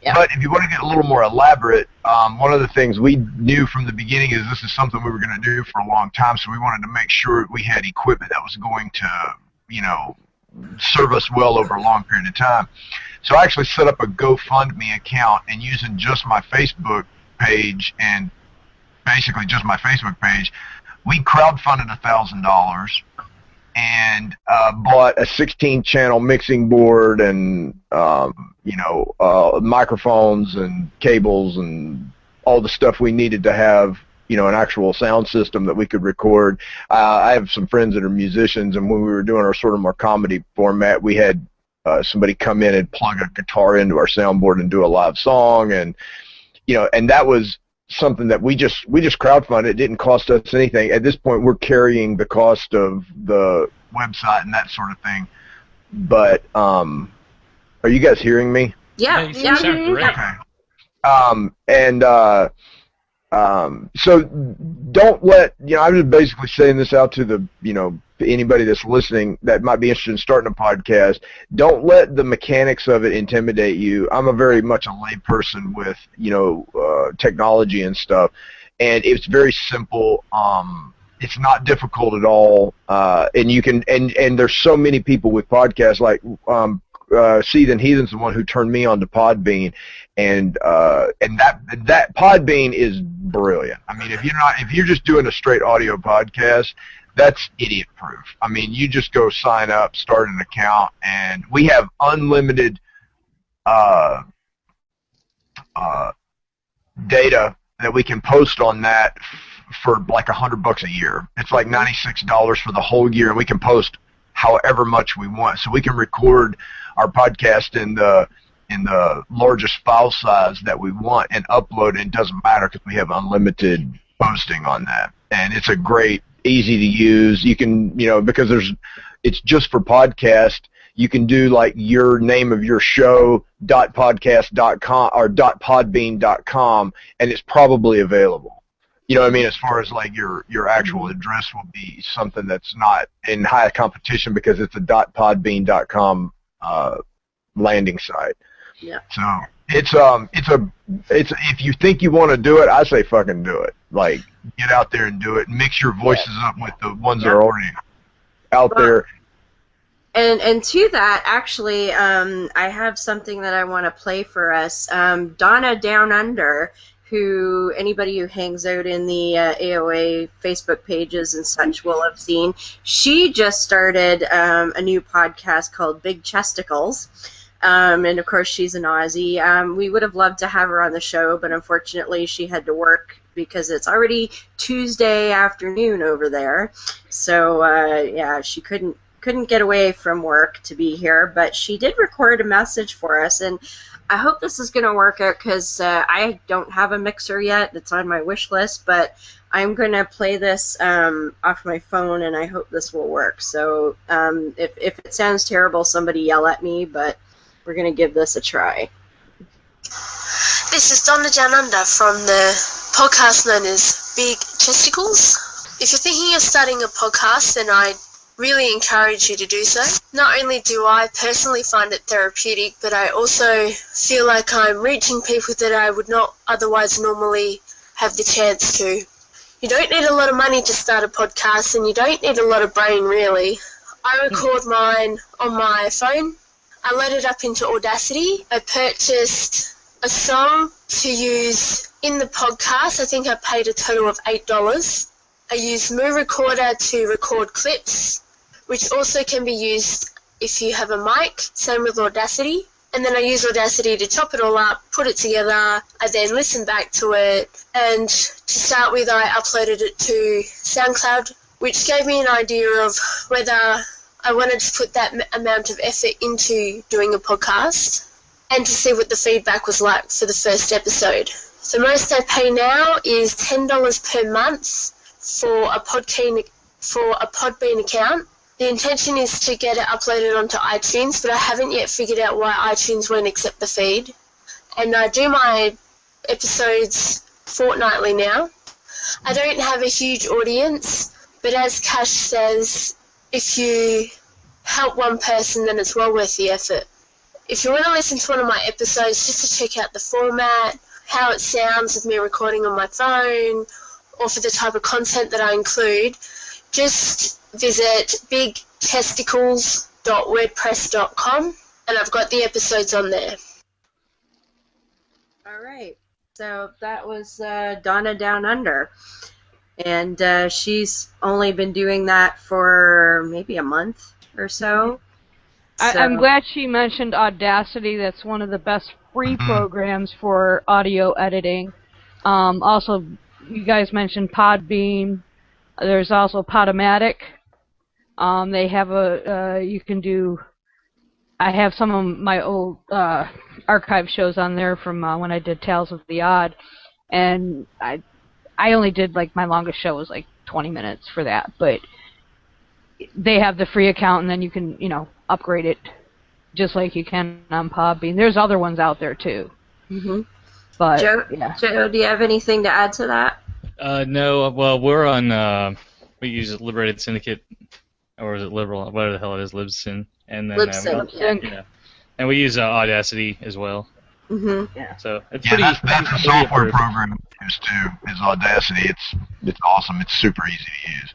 Yeah. But if you want to get a little more elaborate, one of the things we knew from the beginning is this is something we were going to do for a long time, so we wanted to make sure we had equipment that was going to, serve us well over a long period of time. So I actually set up a GoFundMe account, and using just my Facebook page and basically just my Facebook page, we crowdfunded $1,000 and bought a 16-channel mixing board and microphones and cables and all the stuff we needed to have, an actual sound system that we could record. I have some friends that are musicians, and when we were doing our sort of more comedy format, we had somebody come in and plug a guitar into our soundboard and do a live song, and and that was something that we just crowdfunded. It didn't cost us anything. At this point, we're carrying the cost of the website and that sort of thing. But are you guys hearing me? Yeah. You sound great. Okay. So don't let, I'm just basically saying this out to the, anybody that's listening that might be interested in starting a podcast. Don't let the mechanics of it intimidate you. I'm a very much a lay person with, technology and stuff, and it's very simple. It's not difficult at all. And you can, and there's so many people with podcasts, like, Seeth and Heathen's the one who turned me on to Podbean, and that Podbean is brilliant. I mean, if you're just doing a straight audio podcast, that's idiot proof. I mean, you just go sign up, start an account, and we have unlimited data that we can post on that for like $100 a year. It's like $96 for the whole year, and we can post however much we want. So we can record our podcast in the largest file size that we want and upload it. It doesn't matter because we have unlimited posting on that. And it's a great, easy to use. You can, because it's just for podcast. You can do like your name of your show .podcast.com or .podbean.com, and it's probably available. You know what I mean? As far as like your actual address will be something that's not in high competition because it's a .podbean.com landing site. Yeah. So it's if you think you want to do it, I say fucking do it. Like, get out there and do it. Mix your voices up with the ones that are already out there. And to that, actually, I have something that I want to play for us. Donna Down Under, who anybody who hangs out in the AOA Facebook pages and such will have seen. She just started a new podcast called Big Chesticles. And, of course, she's an Aussie. We would have loved to have her on the show, but unfortunately she had to work because it's already Tuesday afternoon over there. So, yeah, she couldn't get away from work to be here, but she did record a message for us, and I hope this is going to work out because I don't have a mixer yet. It's on my wish list, but I'm going to play this off my phone, and I hope this will work. So if it sounds terrible, somebody yell at me, but we're going to give this a try. This is Donna Down Under from the podcast known as Big Chesticles. If you're thinking of starting a podcast, then I really encourage you to do so. Not only do I personally find it therapeutic, but I also feel like I'm reaching people that I would not otherwise normally have the chance to. You don't need a lot of money to start a podcast, and you don't need a lot of brain, really. I record mine on my phone. I load it up into Audacity. I purchased a song to use in the podcast. I think I paid a total of $8. I use Moo Recorder to record clips, which also can be used if you have a mic, same with Audacity. And then I use Audacity to chop it all up, put it together, I then listen back to it, and to start with I uploaded it to SoundCloud, which gave me an idea of whether I wanted to put that amount of effort into doing a podcast and to see what the feedback was like for the first episode. So most I pay now is $10 per month for a Podbean account. The intention is to get it uploaded onto iTunes, but I haven't yet figured out why iTunes won't accept the feed. And I do my episodes fortnightly now. I don't have a huge audience, but as Cash says, if you help one person, then it's well worth the effort. If you want to listen to one of my episodes, just to check out the format, how it sounds with me recording on my phone, or for the type of content that I include, just visit bigtesticles.wordpress.com, and I've got the episodes on there. All right. So that was Donna Down Under. And she's only been doing that for maybe a month or so. I'm glad she mentioned Audacity. That's one of the best free programs for audio editing. Also, you guys mentioned Podbean. There's also Podomatic. They have you can do. I have some of my old archive shows on there from when I did Tales of the Odd, and I only did, like, my longest show was like 20 minutes for that, but they have the free account, and then you can, upgrade it just like you can on Podbean. There's other ones out there too. Mm-hmm. But Joe, yeah. Joe, do you have anything to add to that? No. Well, we're on. We use Liberated Syndicate, or is it Liberal? Whatever the hell it is, Libsyn, and then Libsyn. and we use Audacity as well. Mm-hmm. Yeah. So it's Yeah, pretty. that's a software program to use too. Is Audacity. It's awesome. It's super easy to use.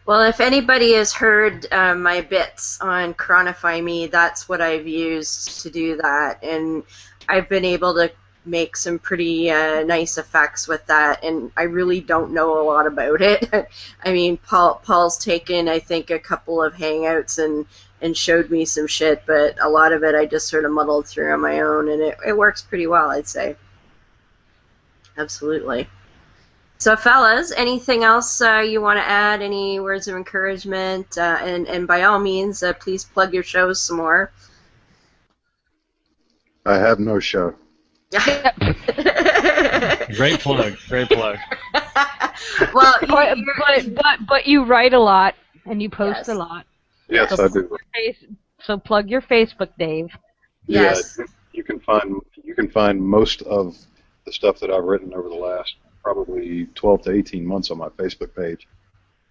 Well, if anybody has heard my bits on Chronify Me, that's what I've used to do that, and I've been able to make some pretty nice effects with that, and I really don't know a lot about it. I mean, Paul's taken, I think, a couple of hangouts and showed me some shit, but a lot of it I just sort of muddled through on my own, and it works pretty well, I'd say. Absolutely. So, fellas, anything else you want to add? Any words of encouragement? And by all means, please plug your shows some more. I have no show. Great plug. Great plug. Well, but you write a lot and you post a lot. Yes, so I do. So plug your Facebook, Dave. Yes. Yeah, you can find most of the stuff that I've written over the last probably 12 to 18 months on my Facebook page.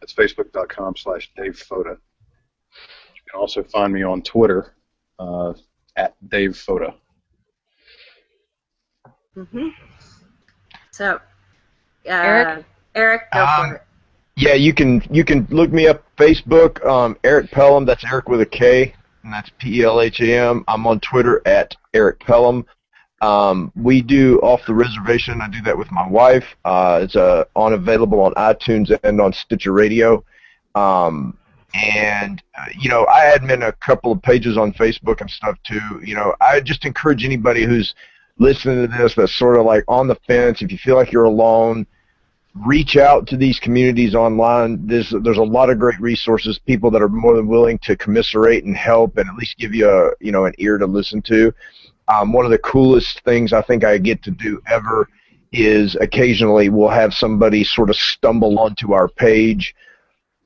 It's facebook.com/DaveFoda. You can also find me on Twitter at DaveFoda. Mm-hmm. So, Eric, go for it. Yeah, you can look me up Facebook, Eric Pelham. That's Eric with a K, and that's Pelham. I'm on Twitter at Eric Pelham. We do Off the Reservation. I do that with my wife. It's available on iTunes and on Stitcher Radio. I admin a couple of pages on Facebook and stuff too. I just encourage anybody who's listening to this that's sort of like on the fence. If you feel like you're alone, reach out to these communities online. There's a lot of great resources, people that are more than willing to commiserate and help and at least give you an ear to listen to. One of the coolest things I think I get to do ever is occasionally we'll have somebody sort of stumble onto our page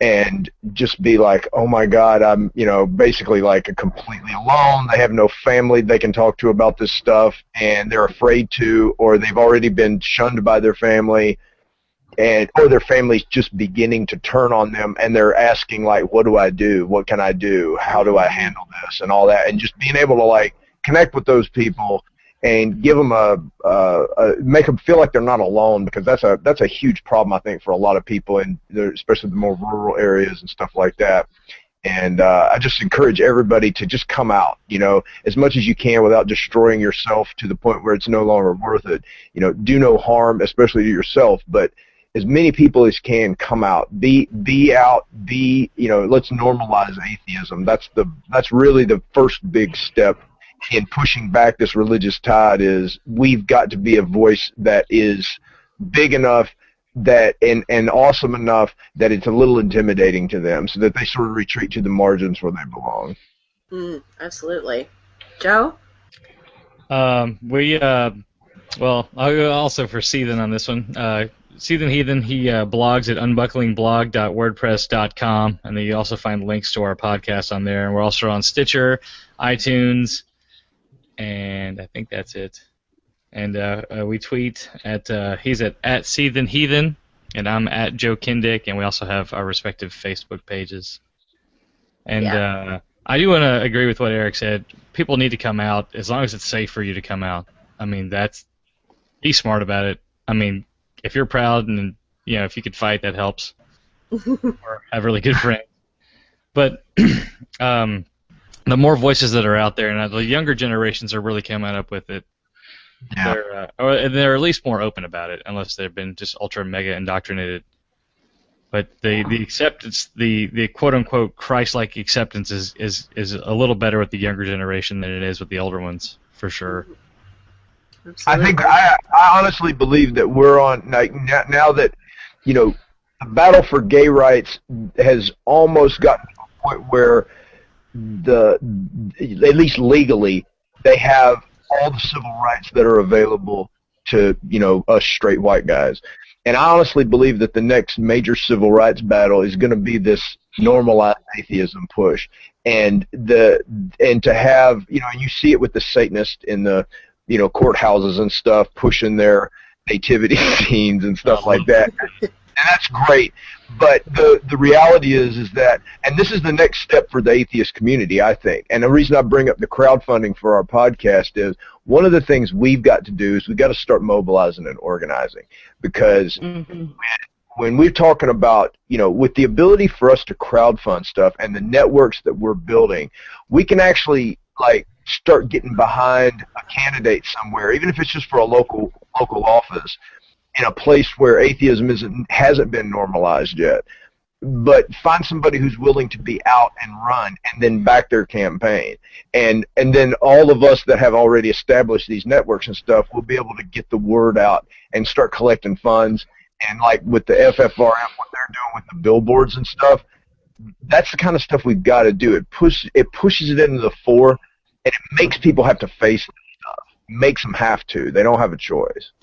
and just be like, oh my God, I'm, basically like completely alone. They have no family they can talk to about this stuff, and they're afraid to, or they've already been shunned by their family, or their family's just beginning to turn on them, and they're asking, like, what do I do? What can I do? How do I handle this? And all that, and just being able to, like, connect with those people and give them make them feel like they're not alone, because that's a huge problem, I think, for a lot of people, and especially the more rural areas and stuff like that. And I just encourage everybody to just come out, as much as you can without destroying yourself to the point where it's no longer worth it. Do no harm, especially to yourself, but as many people as can come out, be out, let's normalize atheism. That's really the first big step in pushing back this religious tide. Is we've got to be a voice that is big enough that and awesome enough that it's a little intimidating to them, so that they sort of retreat to the margins where they belong. Absolutely. Joe? Well, I'll go also for Seethan on this one. Seethan Heathen, he blogs at unbucklingblog.wordpress.com, and then you also find links to our podcast on there. And we're also on Stitcher, iTunes, and I think that's it. And we tweet at he's at Seethan Heathen, and I'm at Joe Kindick, and we also have our respective Facebook pages. And I do want to agree with what Eric said. People need to come out as long as it's safe for you to come out. I mean, be smart about it. I mean, if you're proud and if you could fight, that helps. Or have really good friends. But the more voices that are out there, and the younger generations are really coming up with it. Yeah. They're at least more open about it, unless they've been just ultra mega indoctrinated. But the acceptance, the quote unquote Christ-like acceptance is a little better with the younger generation than it is with the older ones, for sure. Absolutely. I honestly believe that we're on now that the battle for gay rights has almost gotten to a point where at least legally they have all the civil rights that are available to us straight white guys. And I honestly believe that the next major civil rights battle is going to be this normalized atheism push, and to have and you see it with the Satanists in the courthouses and stuff pushing their nativity scenes and stuff like that. And that's great. But the reality is that, and this is the next step for the atheist community, I think. And the reason I bring up the crowdfunding for our podcast is one of the things we've got to do is we've got to start mobilizing and organizing. Because when we're talking about, with the ability for us to crowdfund stuff and the networks that we're building, we can actually, start getting behind a candidate somewhere, even if it's just for a local office, in a place where atheism hasn't been normalized yet. But find somebody who's willing to be out and run, and then back their campaign. And then all of us that have already established these networks and stuff will be able to get the word out and start collecting funds. And with the FFRF, what they're doing with the billboards and stuff, that's the kind of stuff we've got to do. It pushes it into the fore. And it makes people have to face this stuff. It makes them have to. They don't have a choice.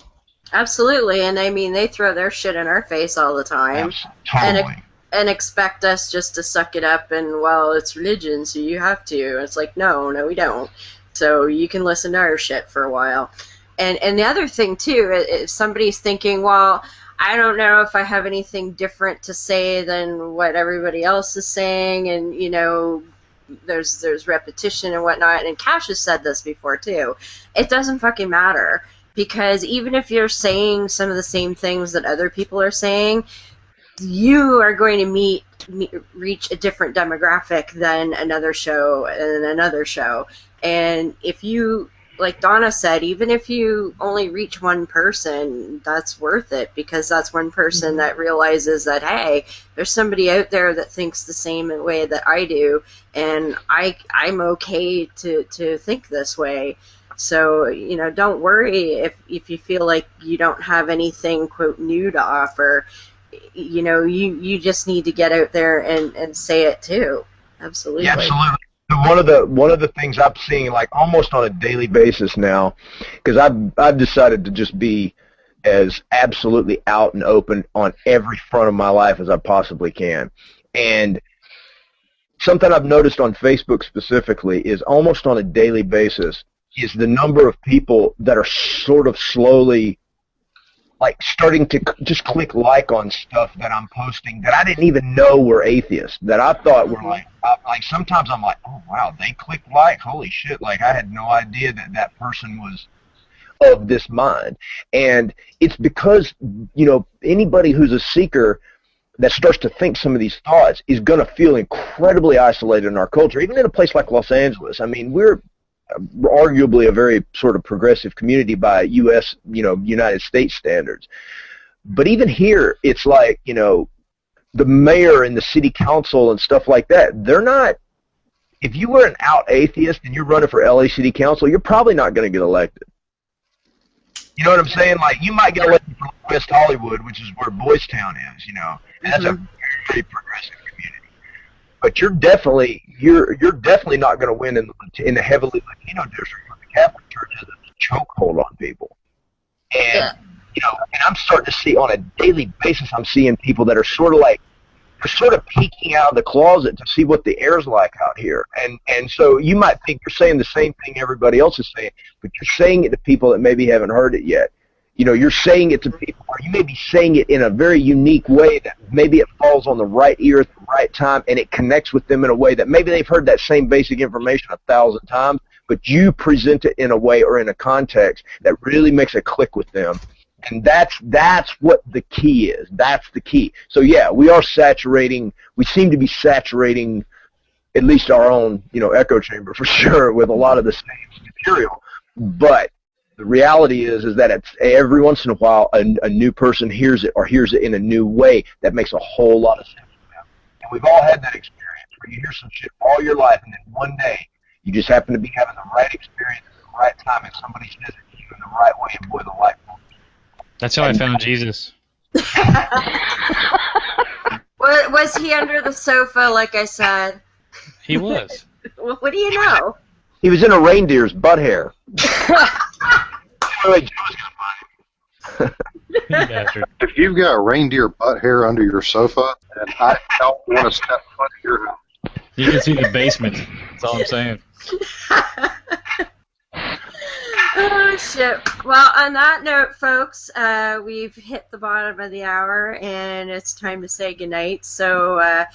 Absolutely, and I mean, they throw their shit in our face all the time. Yes, totally. And expect us just to suck it up and, well, it's religion, so you have to. It's like, no, we don't. So you can listen to our shit for a while. And the other thing, too, if somebody's thinking, well, I don't know if I have anything different to say than what everybody else is saying, and, there's repetition and whatnot, and Cash has said this before too. It doesn't fucking matter, because even if you're saying some of the same things that other people are saying, you are going to reach a different demographic than another show and another show. And if you, like Donna said, even if you only reach one person, that's worth it, because that's one person that realizes that, hey, there's somebody out there that thinks the same way that I do, and I'm okay to think this way. So, don't worry if you feel like you don't have anything, quote, new to offer. You just need to get out there and say it too. Absolutely. Yeah, absolutely. One of the things I'm seeing almost on a daily basis now, because I've decided to just be as absolutely out and open on every front of my life as I possibly can. And something I've noticed on Facebook specifically is almost on a daily basis is the number of people that are sort of slowly starting to just click on stuff that I'm posting that I didn't even know were atheists, that I thought were sometimes I'm like, oh wow, they clicked holy shit, I had no idea that person was of this mind. And it's because, anybody who's a seeker that starts to think some of these thoughts is going to feel incredibly isolated in our culture, even in a place like Los Angeles. I mean, we're arguably a very sort of progressive community by U.S., United States standards. But even here, it's the mayor and the city council and stuff like that, they're not, if you were an out atheist and you're running for LA City Council, you're probably not going to get elected. You know what I'm saying? You might get elected from West Hollywood, which is where Boys Town is, and that's a very progressive community. But you're definitely not going to win in the heavily Latino district where the Catholic Church has a chokehold on people. And and I'm starting to see on a daily basis, I'm seeing people that are sort of like, they're sort of peeking out of the closet to see what the air's like out here. And so you might think you're saying the same thing everybody else is saying, but you're saying it to people that maybe haven't heard it yet. You're saying it to people, or you may be saying it in a very unique way that maybe it falls on the right ear at the right time, and it connects with them in a way that maybe they've heard that same basic information 1,000 times, but you present it in a way or in a context that really makes a click with them. And that's what the key is. That's the key. So yeah, we are saturating. We seem to be saturating at least our own, echo chamber for sure with a lot of the same material. But the reality is that it's every once in a while a new person hears it in a new way that makes a whole lot of sense to them. And we've all had that experience where you hear some shit all your life, and then one day you just happen to be having the right experience at the right time, and somebody says it to you in the right way, and boy, the light bulb. That's how I found Jesus. Was he under the sofa, like I said? He was. What do you know? He was in a reindeer's butt hair. Wait, Joe's gonna find him. If you've got reindeer butt hair under your sofa, then I don't want to step foot in your house. You can see the basement. That's all I'm saying. Oh, shit. Well, on that note, folks, we've hit the bottom of the hour, and it's time to say goodnight. So,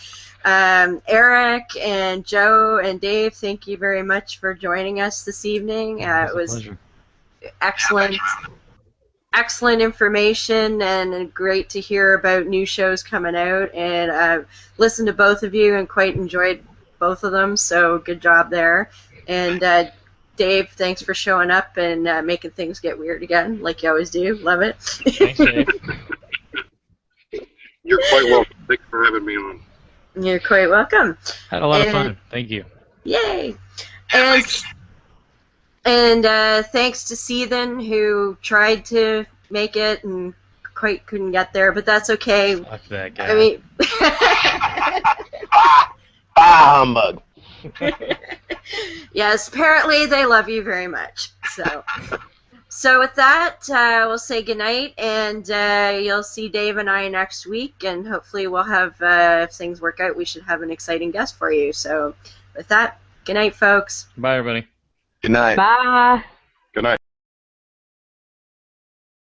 Eric and Joe and Dave, thank you very much for joining us this evening. It was excellent information, and great to hear about new shows coming out. And I've listened to both of you and quite enjoyed both of them, so good job there. And Dave, thanks for showing up and making things get weird again, like you always do. Love it. Thanks, Dave. You're quite welcome. Thanks for having me on. You're quite welcome. Had a lot of fun. Thank you. Yay. And thanks to Seethan, who tried to make it and quite couldn't get there, but that's okay. Fuck that guy. I mean... humbug. Yes, apparently they love you very much. So with that, we'll say goodnight, and you'll see Dave and I next week, and hopefully we'll have, if things work out, we should have an exciting guest for you. So with that, good night, folks. Bye, everybody. Good night. Bye. Good night.